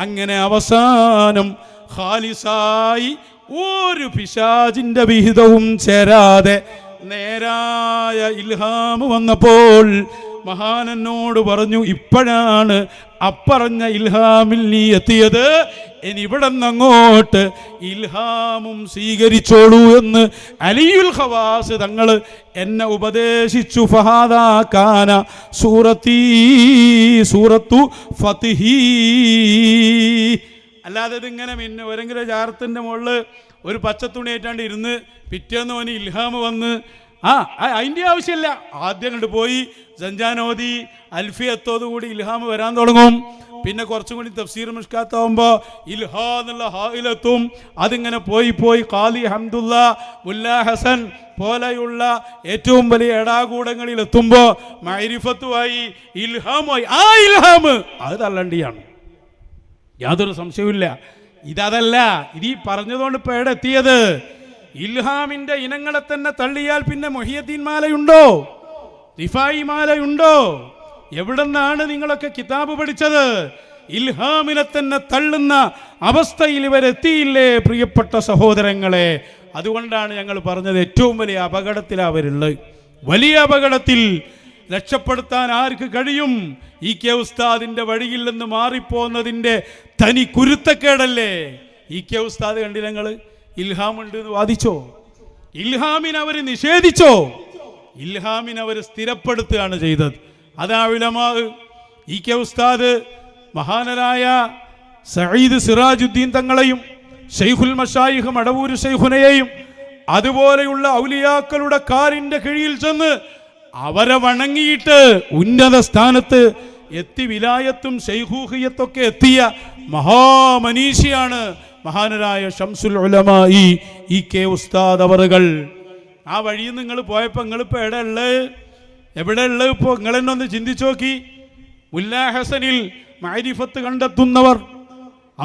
[SPEAKER 1] അങ്ങനെ അവസാനം ഖാലിസായി ഒരു പിശാചിന്റെ വിഹിതവും ചേരാതെ നേരായ ഇൽഹാം വന്നപ്പോൾ മഹാനോട് പറഞ്ഞു, ഇപ്പോഴാണ് അപ്പറഞ്ഞ ഇൽഹാമിൽ നീ എത്തിയത്, ഇനി ഇവിടെ നിന്നങ്ങോട്ട് ഇൽഹാമും സ്വീകരിച്ചോളൂ എന്ന് അലിയുൽ ഖവാസ് തങ്ങൾ എന്നെ ഉപദേശിച്ചു. ഫഹാദാ കാന സൂറത്തു ഫത്ഹി. അല്ലാതെ ഇതിങ്ങനെ പിന്നെ ഒരെങ്കിലും ജാറത്തിൻ്റെ മുകളിൽ ഒരു പച്ചത്തുണി ആയിട്ടാണ്ട് ഇരുന്ന് പിറ്റേന്ന് ഓന് ഇൽഹാം വന്ന് അതിൻ്റെ ആവശ്യമില്ല. ആദ്യം കണ്ട് പോയി സഞ്ചാനോദി അൽഫിയത്തോടുകൂടി ഇൽഹാം വരാൻ തുടങ്ങും. പിന്നെ കുറച്ചും കൂടി തഫ്സീർ മിഷ്കാത്താവുമ്പോൾ ഇൽഹാ എന്നുള്ള ഹായിലെത്തും. അതിങ്ങനെ പോയി പോയി ഖാലി ഹംദുല്ല, മുല്ലാ ഹസൻ പോലെയുള്ള ഏറ്റവും വലിയ എടാകൂടങ്ങളിൽ എത്തുമ്പോൾ മഅരിഫത്തുമായി ഇൽഹാമായി. ആ ഇൽഹാം അത് തള്ളണ്ടിയാണ്, യാതൊരു സംശയവുമില്ല. ഇതല്ല, ഇത് ഈ പറഞ്ഞതുകൊണ്ട് ഇപ്പോൾ എവിടെ എത്തിയത്? ഇൽഹാമിന്റെ ഇനങ്ങളെ തന്നെ തള്ളിയാൽ പിന്നെ മുഹിയദ്ദീൻ മാലയുണ്ടോ, റിഫായി മാലയുണ്ടോ? എവിടെന്നാണ് നിങ്ങളൊക്കെ കിതാബ് പഠിച്ചത്? ഇൽഹാമിനെ തന്നെ തള്ളുന്ന അവസ്ഥയിൽ ഇവരെത്തിയില്ലേ പ്രിയപ്പെട്ട സഹോദരങ്ങളെ? അതുകൊണ്ടാണ് ഞങ്ങൾ പറഞ്ഞത് ഏറ്റവും വലിയ അപകടത്തിലാണ് അവരുള്ളത്. വലിയ അപകടത്തിൽ. രക്ഷപ്പെടുത്താൻ ആർക്ക് കഴിയും? ഇ.കെ. ഉസ്താദിന്റെ വഴിയിൽ നിന്ന് മാറിപ്പോന്നതിൻ്റെ തനി കുരുത്തക്കേടല്ലേ? ഇ.കെ. ഉസ്താദ് കണ്ടില്ല നിങ്ങൾ? ഇൽഹാമുണ്ട് എന്ന് വാദിച്ചോ? ഇൽഹാമിനെ അവർ നിഷേധിച്ചോ? ഇൽഹാമിനെ അവർ സ്ഥിരപ്പെടുത്തുകയാണ് ചെയ്തത്. അതാ ഉലമാ. ഇ.കെ. ഉസ്താദ് മഹാനരായ സഈദ് സിറാജുദ്ദീൻ തങ്ങളെയും ശൈഖുൽ മശായിഖ് മടവൂർ ശൈഖുനയെയും അതുപോലെയുള്ള ഔലിയാക്കളുടെ കാലിൻ്റെ കീഴിൽ ചെന്ന് അവരെ വണങ്ങിയിട്ട് ഉന്നത സ്ഥാനത്ത് എത്തി വിലായത്തും ശൈഖൂഹിയത്തൊക്കെ എത്തിയ മഹാമനീഷിയാണ് മഹാനരായ ശംസുൽ ഉലമാ ഇ.കെ. ഉസ്താദ് അവറുകൾ. ആ വഴിയിൽ നിങ്ങൾ പോയപ്പോൾ നിങ്ങളിപ്പോൾ എവിടെ ഉള്ളത്? ഇപ്പോൾ നിങ്ങളെന്നെ ഒന്ന് ചിന്തിച്ചു നോക്കി. മുല്ലാ ഹസനിൽ മഅരിഫത്ത് കണ്ടെത്തുന്നവർ,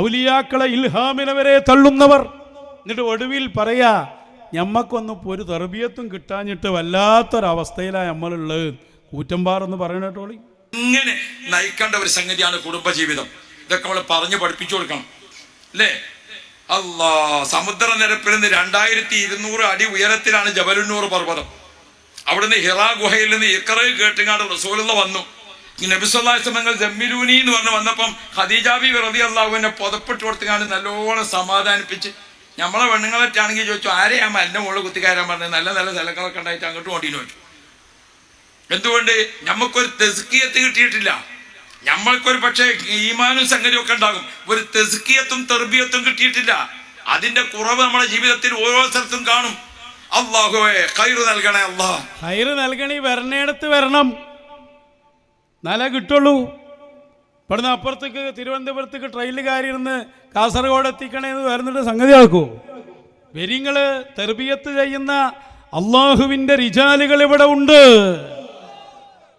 [SPEAKER 1] ഔലിയാക്കളെ ഇൽഹാമിനെ വരെ തള്ളുന്നവർ, എന്നിട്ട് ഒടുവിൽ പറയാ ഞമ്മക്കൊന്നും ഇപ്പോൾ ഒരു തർബിയത്തും കിട്ടാഞ്ഞിട്ട് വല്ലാത്തൊരവസ്ഥയിലാണ് നമ്മളുള്ളത്. കൂറ്റമ്പാറെന്ന് പറയണ കേട്ടോളി.
[SPEAKER 4] ഇങ്ങനെ നയിക്കേണ്ട ഒരു സംഗതിയാണ് കുടുംബജീവിതം. ഇതൊക്കെ നമ്മൾ പറഞ്ഞു പഠിപ്പിച്ചു കൊടുക്കണം അല്ലേ? അല്ലാ, സമുദ്രനിരപ്പിൽ നിന്ന് 2200 അടി ഉയരത്തിലാണ് ജബലുന്നൂർ പർവ്വതം. അവിടുന്ന് ഹിറാ ഗുഹയിൽ നിന്ന് ഇഖ്റ കേട്ടുങ്ങാണ്ട് റസൂലുള്ള വന്നു. നബി സല്ലല്ലാഹു അലൈഹി വസല്ലം ജമ്മിലൂനി എന്ന് പറഞ്ഞ് വന്നപ്പം ഖദീജ ബീവി റളിയല്ലാഹു അൻഹ പുതപ്പിട്ട് കൊടുത്തുങ്ങാണ്ട് നല്ലോണം സമാധാനിപ്പിച്ച്, നമ്മളെ പെണ്ണുങ്ങളൊറ്റാണെങ്കിൽ ചോദിച്ചു, ആരെയാ മലിന്റെ മുകളിൽ കുത്തിക്കയറാൻ പറഞ്ഞത്? നല്ല നല്ല സ്ഥലങ്ങളൊക്കെ ഉണ്ടായിട്ട് അങ്ങോട്ട് കൊണ്ടിന് ചോദിച്ചു. എന്തുകൊണ്ട്? നമുക്കൊരു തെസ്കിയത്ത് കിട്ടിയിട്ടില്ല. നമ്മൾക്കൊരു പക്ഷേ ഈമാനും സംഗതിയൊക്കെ ഉണ്ടാകും, ഒരു തെസ്കിയത്തും തെർബിയത്തും കിട്ടിയിട്ടില്ല. അതിന്റെ കുറവ് നമ്മുടെ ജീവിതത്തിൽ ഓരോ സ്ഥലത്തും കാണും. അല്ലാഹുവേ ഖൈറ് നൽകണേ. അല്ലാഹ്
[SPEAKER 1] ഖൈറ് നൽകണേ. വരണേടത്ത് വരണം, നല്ല കിട്ടുള്ളൂ. ഇവിടുന്ന് അപ്പുറത്തേക്ക് തിരുവനന്തപുരത്തേക്ക് ട്രെയിനിൽ കയറിയിരുന്ന് കാസർഗോഡ് എത്തിക്കണേന്ന് വരുന്നിട്ട് സംഗതി ആക്കൂ. വരിങ്ങള് തെർബിയത്ത് ചെയ്യുന്ന അള്ളാഹുവിന്റെ റിജാലുകൾ ഇവിടെ ഉണ്ട്.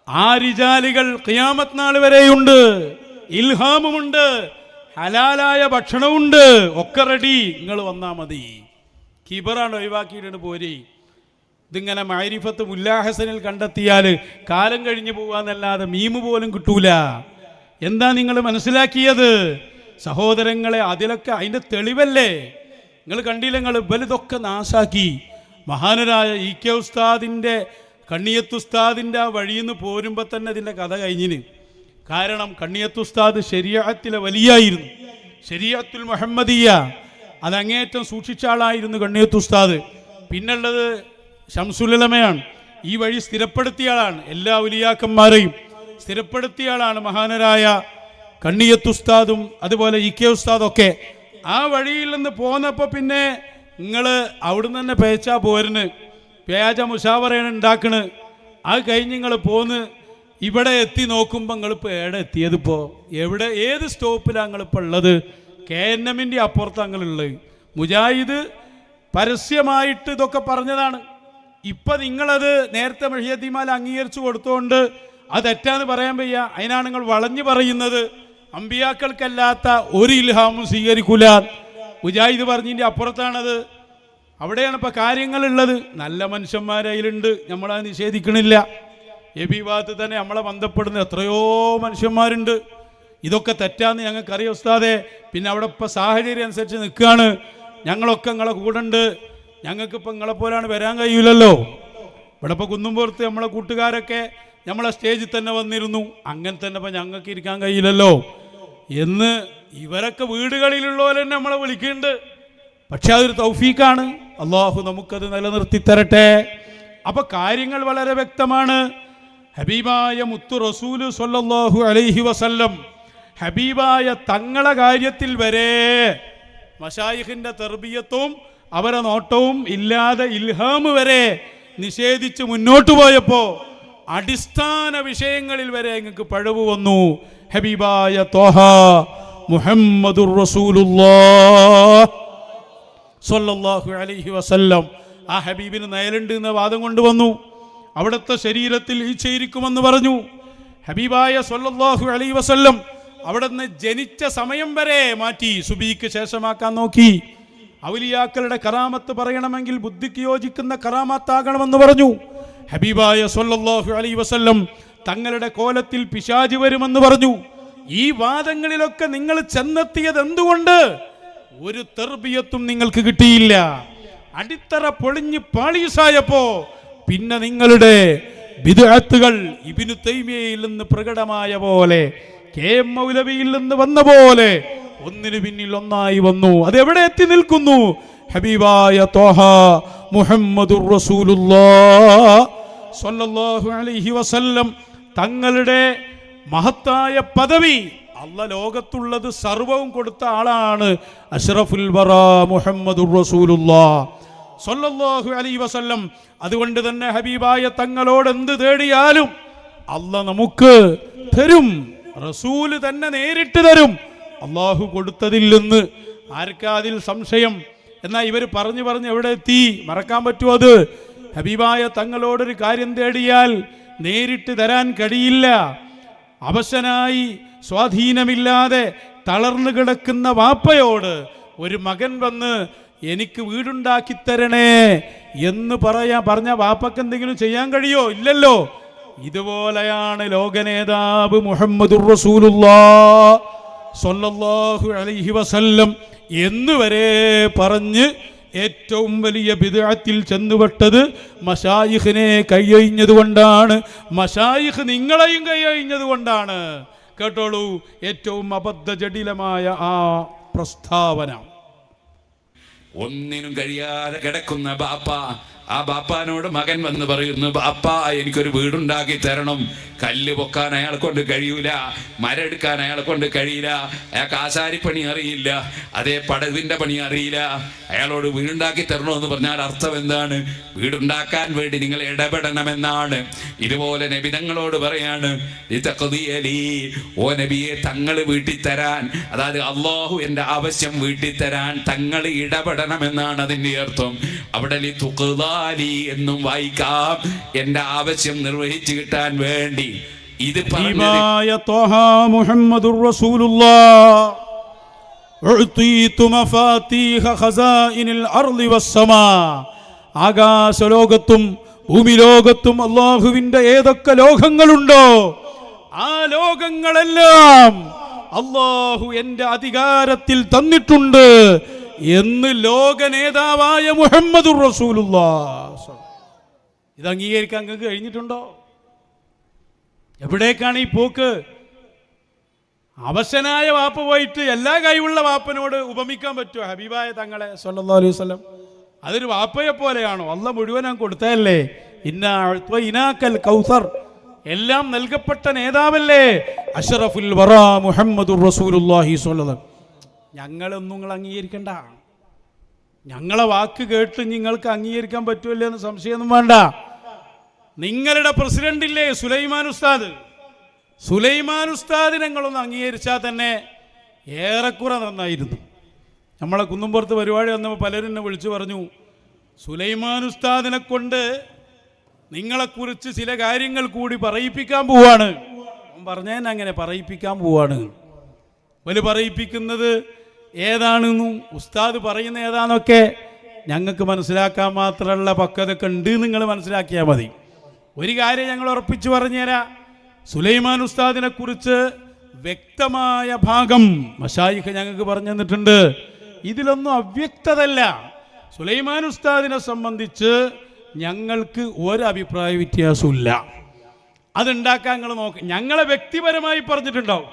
[SPEAKER 1] ആ റിജാലുകൾ ഖിയാമത്ത് നാൾ വരെയുണ്ട്. ഇൽഹാമുമുണ്ട്, ഹലാലായ ഭക്ഷണമുണ്ട്, ഒക്കെ റെഡി. നിങ്ങൾ വന്നാ മതി. കിബറാണ് ഒഴിവാക്കിയിട്ടുണ്ട് പോരി. ഇതിങ്ങനെ മഅരിഫത്ത് മുല്ലാ ഹസനിൽ കണ്ടെത്തിയാൽ കാലം കഴിഞ്ഞു പോകാന്നല്ലാതെ മീമ് പോലും കിട്ടൂല. എന്താ നിങ്ങൾ മനസ്സിലാക്കിയത് സഹോദരങ്ങളെ? അതിലൊക്കെ അതിൻ്റെ തെളിവല്ലേ നിങ്ങൾ കണ്ടില്ല? നിങ്ങൾ വലുതൊക്കെ നാശാക്കി. മഹാനരായ ഇ.കെ. ഉസ്താദിൻ്റെ കണ്ണിയത്തുസ്താദിൻ്റെ ആ വഴിയിൽ നിന്ന് പോരുമ്പോൾ തന്നെ അതിൻ്റെ കഥ കഴിഞ്ഞിന്. കാരണം കണ്ണിയത്തുസ്താദ് ശരീഅത്തിലെ വലിയായിരുന്നു, ശരീഅത്തുൽ മുഹമ്മദിയ അതങ്ങേറ്റം സൂക്ഷിച്ച ആളായിരുന്നു കണ്ണിയത്തുസ്താദ്. പിന്നുള്ളത് ശംസുലുലമയാണ്. ഈ വഴി സ്ഥിരപ്പെടുത്തിയ ആളാണ്, എല്ലാ ഉലിയാക്കന്മാരെയും സ്ഥിരപ്പെടുത്തിയ ആളാണ് മഹാനരായ കണ്ണിയത്തുസ്താദും അതുപോലെ ഇ.കെ. ഉസ്താദൊക്കെ. ആ വഴിയിൽ നിന്ന് പോന്നപ്പോൾ പിന്നെ നിങ്ങൾ അവിടുന്ന് തന്നെ പേച്ചാ പോരുന്ന്, പേജ മുഷാവറയാണ് ഉണ്ടാക്കണ്. അത് കഴിഞ്ഞ് നിങ്ങൾ പോന്ന് ഇവിടെ എത്തി നോക്കുമ്പോൾ നിങ്ങളിപ്പോൾ എവിടെ എത്തിയതിപ്പോൾ, എവിടെ ഏത് സ്റ്റോപ്പിലാണ് നിങ്ങളിപ്പോൾ ഉള്ളത്? KNM-ൻ്റെ അപ്പുറത്താണ് നിങ്ങളുള്ളത്. മുജാഹിദ് പരസ്യമായിട്ട് ഇതൊക്കെ പറഞ്ഞതാണ്. ഇപ്പം നിങ്ങളത് നേരത്തെ മഹിയത്തിമാൽ അംഗീകരിച്ചു കൊടുത്തുകൊണ്ട് അത് തെറ്റാന്ന് പറയാൻ വയ്യ. അതിനാണ് നിങ്ങൾ വളഞ്ഞു പറയുന്നത്. അമ്പിയാക്കൾക്കല്ലാത്ത ഒരു ഇൽഹാമും സ്വീകരിക്കൂല. മുജാഹിദ് പറഞ്ഞതിൻ്റെ അപ്പുറത്താണത്. അവിടെയാണ് ഇപ്പോൾ കാര്യങ്ങളുള്ളത്. നല്ല മനുഷ്യന്മാരതിലുണ്ട്, നമ്മളത് നിഷേധിക്കണില്ല. ഭാഗത്ത് തന്നെ നമ്മളെ ബന്ധപ്പെടുന്ന എത്രയോ മനുഷ്യന്മാരുണ്ട്. ഇതൊക്കെ തെറ്റാന്ന് ഞങ്ങൾക്കറിയാം ഉസ്താദെ. പിന്നെ അവിടെ ഇപ്പോൾ സാഹചര്യം അനുസരിച്ച് നിൽക്കുകയാണ്. ഞങ്ങളൊക്കെ നിങ്ങളെ കൂടെ ഉണ്ട്. ഞങ്ങൾക്കിപ്പോൾ നിങ്ങളെപ്പോലാണ് വരാൻ കഴിയില്ലല്ലോ. ഇവിടെ ഇപ്പോൾ കുന്നുംപുറത്ത് നമ്മളെ കൂട്ടുകാരൊക്കെ നമ്മളെ സ്റ്റേജിൽ തന്നെ വന്നിരുന്നു. അങ്ങനെ തന്നെ ഇപ്പോൾ ഞങ്ങൾക്ക് ഇരിക്കാൻ കഴിയില്ലല്ലോ എന്ന് ഇവരൊക്കെ വീടുകളിലുള്ളവരെ തന്നെ നമ്മളെ വിളിക്കുന്നുണ്ട്. പക്ഷെ അതൊരു തൗഫീഖാണ്. അള്ളാഹു നമുക്കത് നിലനിർത്തി തരട്ടെ. അപ്പോൾ കാര്യങ്ങൾ വളരെ വ്യക്തമാണ്. ഹബീബായ മുത്തു റസൂല് സ്വല്ലല്ലാഹു അലൈഹി വസല്ലം ഹബീബായ തങ്ങളെ കാര്യത്തിൽ വരെ മശായിഖിൻ്റെ തർബിയത്തും അവരെ നോട്ടവും ഇല്ലാതെ ഇൽഹാം വരെ നിഷേധിച്ച് മുന്നോട്ട് പോയപ്പോൾ അടിസ്ഥാന വിഷയങ്ങളിൽ വരെ നിങ്ങൾക്ക് പഴവ് വന്നു. ഹബീബായ ത്വഹ മുഹമ്മദുർ റസൂലുള്ളാഹ് സ്വല്ലല്ലാഹു അലൈഹി വസല്ലം ആ ഹബീബിന് നയലുണ്ട് എന്ന വാദം കൊണ്ടുവന്നു. അവിടുത്തെ ശരീരത്തിൽ ഈച്ചയിരിക്കുമെന്ന് പറഞ്ഞു. ഹബീബായ സ്വല്ലല്ലാഹു അലൈഹി വസല്ലം അവിടുന്ന് ജനിച്ച സമയം വരെ മാറ്റി സുബീക്ക് ശേഷമാക്കാൻ നോക്കി. ഔലിയാക്കളുടെ കറാമത്ത് പറയണമെങ്കിൽ ബുദ്ധിക്ക് യോജിക്കുന്ന കറാമത്താകണമെന്ന് പറഞ്ഞു. ഹബീബായ സ്വല്ലല്ലാഹു അലൈഹി വസല്ലം തങ്ങളുടെ കോലത്തിൽ പിശാച് വരുമെന്ന് പറഞ്ഞു. ഈ വാദങ്ങളിലൊക്കെ നിങ്ങൾ ചെന്നെത്തിയത് എന്തുകൊണ്ട്? ഒരു തർബിയത്തും നിങ്ങൾക്ക് കിട്ടിയില്ല. അടിത്തറ പൊളിഞ്ഞ് പാളീസായപ്പോ പിന്നെ നിങ്ങളുടെ ബിദ്അത്തുകൾ ഇബ്നു തൈമിയയിൽ നിന്ന് പ്രകടമായ പോലെ, KM മൗലവിയിൽ നിന്ന് വന്ന പോലെ ഒന്നിനു പിന്നിൽ ഒന്നായി വന്നു. അതെവിടെ എത്തി നിൽക്കുന്നു? ഹബീബായ ത്വഹ മുഹമ്മദുർ റസൂലുള്ളാഹ് സ്വല്ലല്ലാഹു അലൈഹി വസല്ലം തങ്ങളുടെ മഹത്തായ പദവി, അല്ലാഹ് ലോകത്തുള്ളത് സർവവും കൊടുത്ത ആളാണ്. അഷ്റഫുൽ വറാ മുഹമ്മദുർ റസൂലുള്ളാഹ് സ്വല്ലല്ലാഹു അലൈഹി വസല്ലം. അതുകൊണ്ട് തന്നെ ഹബീബായ തങ്ങളോട് എന്ത് തേടിയാലും അല്ലാഹ് നമുക്ക് തരും. റസൂല് തന്നെ നേരിട്ട് തരും. അള്ളാഹു കൊടുത്തതിൽ നിന്ന് ആർക്കാ അതിൽ സംശയം? എന്നാൽ ഇവർ പറഞ്ഞ് എവിടെ എത്തി? മറക്കാൻ പറ്റുമോ? അത് ഹബീബായ തങ്ങളോടൊരു കാര്യം തേടിയാൽ നേരിട്ട് തരാൻ കഴിയില്ല. അവശനായി സ്വാധീനമില്ലാതെ തളർന്നു കിടക്കുന്ന വാപ്പയോട് ഒരു മകൻ വന്ന് എനിക്ക് വീടുണ്ടാക്കി തരണേ എന്ന് പറഞ്ഞ വാപ്പക്ക് എന്തെങ്കിലും ചെയ്യാൻ കഴിയോ? ഇല്ലല്ലോ. ഇതുപോലെയാണ് ലോകനേതാവ് മുഹമ്മദുർ റസൂലുള്ളാഹ് സ്വല്ലല്ലാഹു അലൈഹി വസല്ലം എന്നുവരെ പറഞ്ഞ് ഏറ്റവും വലിയ ബിദ്അത്തിൽ ചെന്നുപെട്ടത് മശായിഖിനെ കൈയൊഴിഞ്ഞതുകൊണ്ടാണ്. മശായിഖ് നിങ്ങളെയും കൈയൊഴിഞ്ഞതുകൊണ്ടാണ്. കേട്ടോളൂ ഏറ്റവും അബദ്ധജടിലമായ ആ പ്രസ്താവന.
[SPEAKER 3] ഒന്നിനും കഴിയാതെ കിടക്കുന്ന ബാപ്പ, ആ ബാപ്പാനോട് മകൻ വന്ന് പറയുന്നു, ബാപ്പ എനിക്കൊരു വീടുണ്ടാക്കി തരണം. കല്ല് പൊക്കാൻ അയാളെ കൊണ്ട് കഴിയൂല, മരെടുക്കാൻ അയാളെ കൊണ്ട് കഴിയില്ല, അയാൾക്ക് ആശാരിപ്പണി അറിയില്ല, അതേ പടവിൻ്റെ പണി അറിയില്ല. അയാളോട് വീടുണ്ടാക്കി തരണമെന്ന് പറഞ്ഞാൽ അർത്ഥം എന്താണ്? വീടുണ്ടാക്കാൻ വേണ്ടി നിങ്ങൾ ഇടപെടണമെന്നാണ്. ഇതുപോലെ നബി തങ്ങളോട് പറയാണ്, ഓ നബിയെ തങ്ങൾ വീട്ടിൽ തരാൻ, അതായത് അള്ളാഹു എൻ്റെ ആവശ്യം വീട്ടിൽ തരാൻ തങ്ങൾ ഇടപെടണമെന്നാണ് അതിൻ്റെ അർത്ഥം. അവിടെ എന്നും വായിക്കാം, എന്റെ ആവശ്യം നിർവഹിച്ചു കിട്ടാൻ വേണ്ടി. ഇത് മുഹമ്മദുർ റസൂലുള്ളാഹ് ഉഅ്തീതു മഫാതീഹ ഖസാഇനിൽ അർളി വസ്സമാ. ആകാശലോകത്തും ഭൂമിലോകത്തും അല്ലാഹുവിന്റെ ഏതൊക്കെ ലോകങ്ങളുണ്ടോ ആ ലോകങ്ങളെല്ലാം അല്ലാഹു എൻ്റെ അധികാരത്തിൽ തന്നിട്ടുണ്ട് എന്ന് ലോക നേതാവായ മുഹമ്മദുർ റസൂലുള്ളാഹ്. ഇത് അംഗീകരിക്കാൻ നിങ്ങൾക്ക് കഴിഞ്ഞിട്ടുണ്ടോ? എവിടേക്കാണ് ഈ പോക്ക്? അവശനായ വാപ്പ പോയിട്ട് എല്ലാ കഴിവുള്ള വാപ്പനോട് ഉപമിക്കാൻ പറ്റുമോ ഹബീബായ തങ്ങളെ സ്വല്ലല്ലാഹു അലൈഹി വസല്ലം? അതൊരു വാപ്പയെ പോലെയാണോ? അല്ലാഹ് മുഴുവൻ കൊടുത്തതല്ലേ. ഇനാക്കൽ കൗസർ, എല്ലാം നൽകപ്പെട്ട നേതാവല്ലേ അഷ്റഫുൽ വറാ മുഹമ്മദുർ റസൂലുള്ളാഹി സ്വല്ലല്ലാഹു.
[SPEAKER 1] ഞങ്ങളൊന്നും നിങ്ങൾ അംഗീകരിക്കണ്ട. ഞങ്ങളെ വാക്ക് കേട്ട് നിങ്ങൾക്ക് അംഗീകരിക്കാൻ പറ്റുമല്ലോ എന്ന് സംശയമൊന്നും വേണ്ട. നിങ്ങളുടെ പ്രസിഡന്റ് ഇല്ലേ സുലൈമാൻ ഉസ്താദ്, സുലൈമാൻ ഉസ്താദിനെ ഞങ്ങളൊന്ന് അംഗീകരിച്ചാൽ തന്നെ ഏറെക്കുറെ നന്നായിരുന്നു. നമ്മളെ കുന്നുംപുറത്ത് പരിപാടി വന്നപ്പോൾ പലരും എന്നെ വിളിച്ചു പറഞ്ഞു, സുലൈമാൻ ഉസ്താദിനെ കൊണ്ട് നിങ്ങളെക്കുറിച്ച് ചില കാര്യങ്ങൾ കൂടി പറയിപ്പിക്കാൻ പോവാണ്. പറഞ്ഞേനെ അങ്ങനെ പറയിപ്പിക്കാൻ പോവാണ്. ഒരു പറയിപ്പിക്കുന്നത് ഏതാണെന്നും ഉസ്താദ് പറയുന്ന ഏതാണെന്നൊക്കെ ഞങ്ങൾക്ക് മനസ്സിലാക്കാൻ മാത്രമുള്ള പക്വതൊക്കെ ഉണ്ട്. നിങ്ങൾ മനസ്സിലാക്കിയാൽ മതി. ഒരു കാര്യം ഞങ്ങൾ ഉറപ്പിച്ചു പറഞ്ഞുതരാം, സുലൈമാൻ ഉസ്താദിനെ കുറിച്ച് വ്യക്തമായ ഭാഗം മശായിഖ് ഞങ്ങൾക്ക് പറഞ്ഞു തന്നിട്ടുണ്ട്. ഇതിലൊന്നും അവ്യക്തതല്ല. സുലൈമാൻ ഉസ്താദിനെ സംബന്ധിച്ച് ഞങ്ങൾക്ക് ഒരഭിപ്രായ വ്യത്യാസമില്ല. അതുണ്ടാക്കാൻ നിങ്ങൾ നോക്ക്. ഞങ്ങളെ വ്യക്തിപരമായി പറഞ്ഞിട്ടുണ്ടാവും,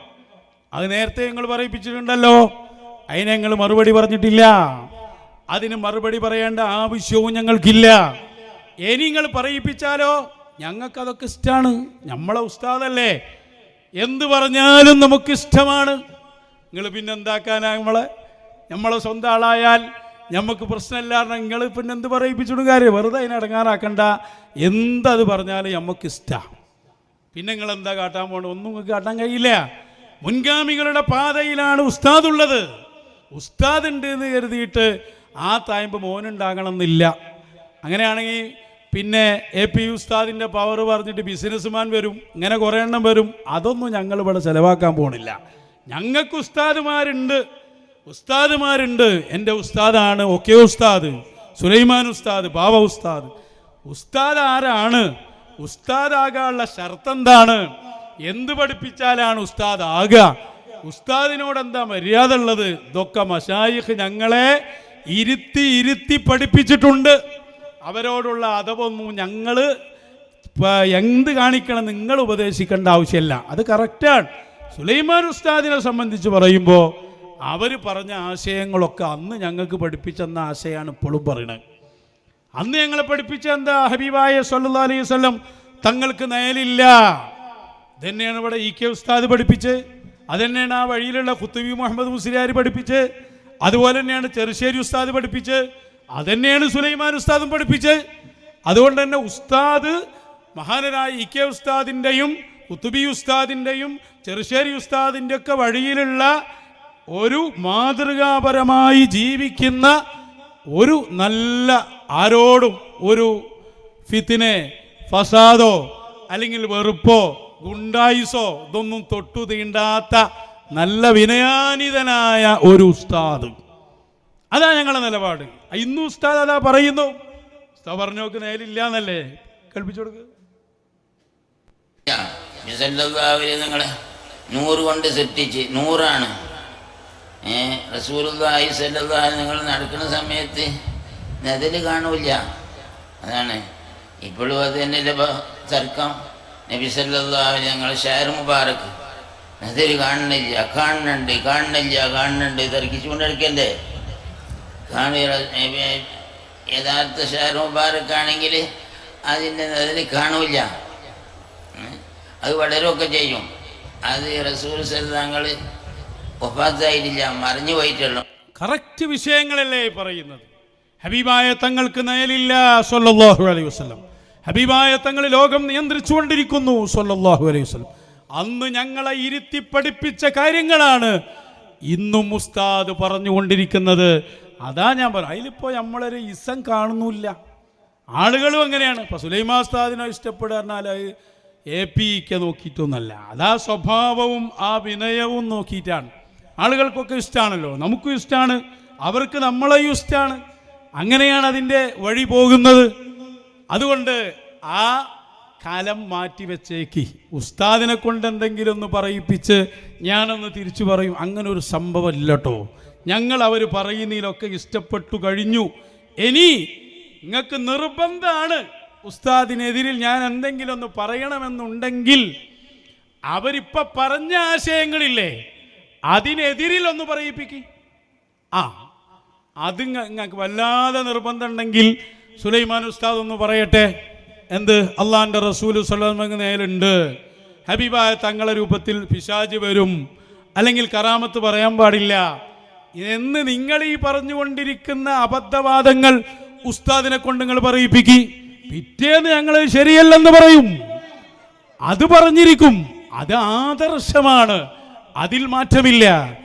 [SPEAKER 1] അത് നേരത്തെ ഞങ്ങൾ പറയിപ്പിച്ചിട്ടുണ്ടല്ലോ. അതിന് ഞങ്ങൾ മറുപടി പറഞ്ഞിട്ടില്ല. അതിന് മറുപടി പറയേണ്ട ആവശ്യവും ഞങ്ങൾക്കില്ല. ഇനി നിങ്ങൾ പറയിപ്പിച്ചാലോ ഞങ്ങൾക്കതൊക്കെ ഇഷ്ടമാണ്. നമ്മളെ ഉസ്താദല്ലേ, എന്ത് പറഞ്ഞാലും നമുക്കിഷ്ടമാണ്. നിങ്ങൾ പിന്നെ എന്താക്കാനാ? നമ്മളെ സ്വന്തം ആളായാൽ നമുക്ക് പ്രശ്നമില്ലാതെ നിങ്ങൾ പിന്നെ എന്ത് പറയിപ്പിച്ചിടും കാര്യം? വെറുതെ അതിനടങ്ങാറാക്കണ്ട. എന്തത് പറഞ്ഞാലും നമുക്കിഷ്ടമാണ്. പിന്നെ നിങ്ങൾ എന്താ കാട്ടാൻ പോകണം? ഒന്നും നിങ്ങൾക്ക് കാട്ടാൻ കഴിയില്ല. മുൻഗാമികളുടെ പാതയിലാണ് ഉസ്താദുള്ളത്. ഉസ്താദ് ഉണ്ട് എന്ന് കരുതിയിട്ട് ആ തായ്പ മോനുണ്ടാകണമെന്നില്ല. അങ്ങനെയാണെങ്കിൽ പിന്നെ AP ഉസ്താദിൻ്റെ പവർ പറഞ്ഞിട്ട് ബിസിനസ്മാൻ വരും, ഇങ്ങനെ കുറേ എണ്ണം വരും. അതൊന്നും ഞങ്ങൾ ഇവിടെ ചിലവാക്കാൻ പോകണില്ല. ഞങ്ങൾക്ക് ഉസ്താദുമാരുണ്ട്. എൻ്റെ ഉസ്താദാണ് ഒക്കെ ഉസ്താദ്, സുലൈമാൻ ഉസ്താദ്, ബാബ ഉസ്താദ്. ഉസ്താദ് ആരാണ്? ഉസ്താദാകാനുള്ള ഷർത്ത് എന്താണ്? എന്ത് പഠിപ്പിച്ചാലാണ് ഉസ്താദ് ആകുക? ഉസ്താദിനോട് എന്താ മര്യാദ ഉള്ളത്? ഇതൊക്കെ മശായിഖ് ഞങ്ങളെ ഇരുത്തി പഠിപ്പിച്ചിട്ടുണ്ട്. അവരോടുള്ള അദബൊന്നും ഞങ്ങൾ എന്ത് കാണിക്കണം നിങ്ങൾ ഉപദേശിക്കേണ്ട ആവശ്യമില്ല. അത് കറക്റ്റാണ്. സുലൈമാൻ ഉസ്താദിനെ സംബന്ധിച്ച് പറയുമ്പോൾ അവർ പറഞ്ഞ ആശയങ്ങളൊക്കെ അന്ന് ഞങ്ങൾക്ക് പഠിപ്പിച്ചെന്ന ആശയമാണ് ഇപ്പോഴും പറയുന്നത്. അന്ന് ഞങ്ങളെ പഠിപ്പിച്ച എന്താ? ഹബീബായ സല്ലല്ലാഹു അലൈഹി വസല്ലം തങ്ങൾക്ക് നയലില്ല. ഇതന്നെയാണ് ഇവിടെ EK ഉസ്താദ് പഠിപ്പിച്ച്, അതുതന്നെയാണ് ആ വഴിയിലുള്ള ഖുത്ബി മുഹമ്മദ് മുസ്ലിയാർ പഠിപ്പിച്ച്, അതുപോലെ തന്നെയാണ് ചെറുശ്ശേരി ഉസ്താദ് പഠിപ്പിച്ച്, അതുതന്നെയാണ് സുലൈമാൻ ഉസ്താദും പഠിപ്പിച്ച്. അതുകൊണ്ട് തന്നെ ഉസ്താദ് മഹാനരായ EK ഉസ്താദിൻ്റെയും ഖുത്ബി ഉസ്താദിൻ്റെയും ചെറുശ്ശേരി ഉസ്താദിൻ്റെ ഒക്കെ വഴിയിലുള്ള ഒരു മാതൃകാപരമായി ജീവിക്കുന്ന ഒരു നല്ല, ആരോടും ഒരു ഫിത്തിനെ, ഫസാദോ അല്ലെങ്കിൽ വെറുപ്പോ ഗുണ്ടായിസോ ഇതൊന്നും തൊട്ടു തീണ്ടാത്ത നല്ല വിനയാനിതനായ ഒരു ഉസ്താദ്. അതാ ഞങ്ങളുടെ നിലപാട്. ഇന്നും ഉസ്താദ് അതാ പറയുന്നു. ഉസ്താദ് പറഞ്ഞു നോക്ക് നേരില്ല എന്നല്ലേ കേൾപ്പിച്ചു കൊടുക്കുക.
[SPEAKER 5] നിങ്ങളെ 100 കൊണ്ട് സൃഷ്ടിച്ച് 100ആണ്. റസൂലുള്ളാഹി സ്വല്ലല്ലാഹു അലൈഹി നിങ്ങൾ നടക്കുന്ന സമയത്ത് നദിൽ കാണൂല. അതാണ് ഇപ്പോഴും അത് തന്നെ തർക്കം. നബി സല്ലല്ലാഹു അലൈഹി ഞങ്ങൾ ഷാർ മുബാറക്ക് നദിൽ കാണുന്നുണ്ട് തർക്കിച്ചുകൊണ്ടിരിക്കല്ലേ? യഥാർത്ഥ ഷാർ മുബാറക്ക് ആണെങ്കിൽ അതിൻ്റെ നദിൽ കാണൂല. അത് വളരുമൊക്കെ ചെയ്യും. അത് റസൂൽ തങ്ങൾ വഫാത്തായിട്ടില്ല, മറിഞ്ഞു പോയിട്ടുള്ളൂ.
[SPEAKER 1] കറക്റ്റ് വിഷയങ്ങളല്ലേ പറയുന്നത്. ഹബീബായ തങ്ങൾക്ക് നയലില്ല സ്വല്ലല്ലാഹു അലൈഹി വസല്ലം. ഹബീബായ തങ്ങൾ ലോകം നിയന്ത്രിച്ചുകൊണ്ടിരിക്കുന്നു സ്വല്ലല്ലാഹു അലൈഹി വസല്ലം. അന്ന് ഞങ്ങളെ ഇരുത്തി പഠിപ്പിച്ച കാര്യങ്ങളാണ് ഇന്നും ഉസ്താദ് പറഞ്ഞുകൊണ്ടിരിക്കുന്നത്. അതാ ഞാൻ പറഞ്ഞു. അതിലിപ്പോൾ നമ്മളൊരു ഇസം കാണുന്നില്ല. ആളുകളും അങ്ങനെയാണ്. ഇപ്പോൾ സുലൈമാൻ ഉസ്താദിനെ ഇഷ്ടപ്പെടുക പറഞ്ഞാൽ APK നോക്കിയിട്ടൊന്നല്ല, അതാ സ്വഭാവവും ആ വിനയവും നോക്കിയിട്ടാണ്. ആളുകൾക്കൊക്കെ ഇഷ്ടമാണല്ലോ, നമുക്കും ഇഷ്ടമാണ്, അവർക്ക് നമ്മളെയും ഇഷ്ടമാണ്. അങ്ങനെയാണ് അതിൻ്റെ വഴി പോകുന്നത്. അതുകൊണ്ട് ആ കാലം മാറ്റിവെച്ചേക്ക് ഉസ്താദിനെ കൊണ്ട് എന്തെങ്കിലും ഒന്ന് പറയിപ്പിച്ച് ഞാനൊന്ന് തിരിച്ചു പറയും, അങ്ങനെ ഒരു സംഭവം ഇല്ല കേട്ടോ. ഞങ്ങൾ അവർ പറയുന്നതിലൊക്കെ ഇഷ്ടപ്പെട്ടു കഴിഞ്ഞു. ഇനി നിങ്ങൾക്ക് നിർബന്ധമാണ് ഉസ്താദിനെതിരിൽ ഞാൻ എന്തെങ്കിലും ഒന്ന് പറയണമെന്നുണ്ടെങ്കിൽ അവരിപ്പോൾ പറഞ്ഞ ആശയങ്ങളില്ലേ അതിനെതിരിൽ ഒന്ന് പറയിപ്പിക്കും. അത് നിങ്ങൾക്ക് വല്ലാതെ നിർബന്ധം ഉണ്ടെങ്കിൽ സുലൈമാൻ ഉസ്താദ് ഒന്ന് പറയട്ടെ. എന്ത്? അള്ളാഹിൻ്റെ റസൂൽ സ്വല്ലല്ലാഹു അലൈഹി വസല്ലം നേലുണ്ട്, ഹബീബായ തങ്ങളെ രൂപത്തിൽ പിശാച് വരും, അല്ലെങ്കിൽ കറാമത്ത് പറയാൻ പാടില്ല, എന്ന് നിങ്ങൾ ഈ പറഞ്ഞുകൊണ്ടിരിക്കുന്ന അബദ്ധവാദങ്ങൾ ഉസ്താദിനെ കൊണ്ട് നിങ്ങൾ പറയിപ്പിക്കി. പിറ്റേന്ന് ഞങ്ങൾ ശരിയല്ലെന്ന് പറയും. അത് പറഞ്ഞിരിക്കും. അത് ആദർശമാണ്, അതിൽ മാറ്റമില്ല.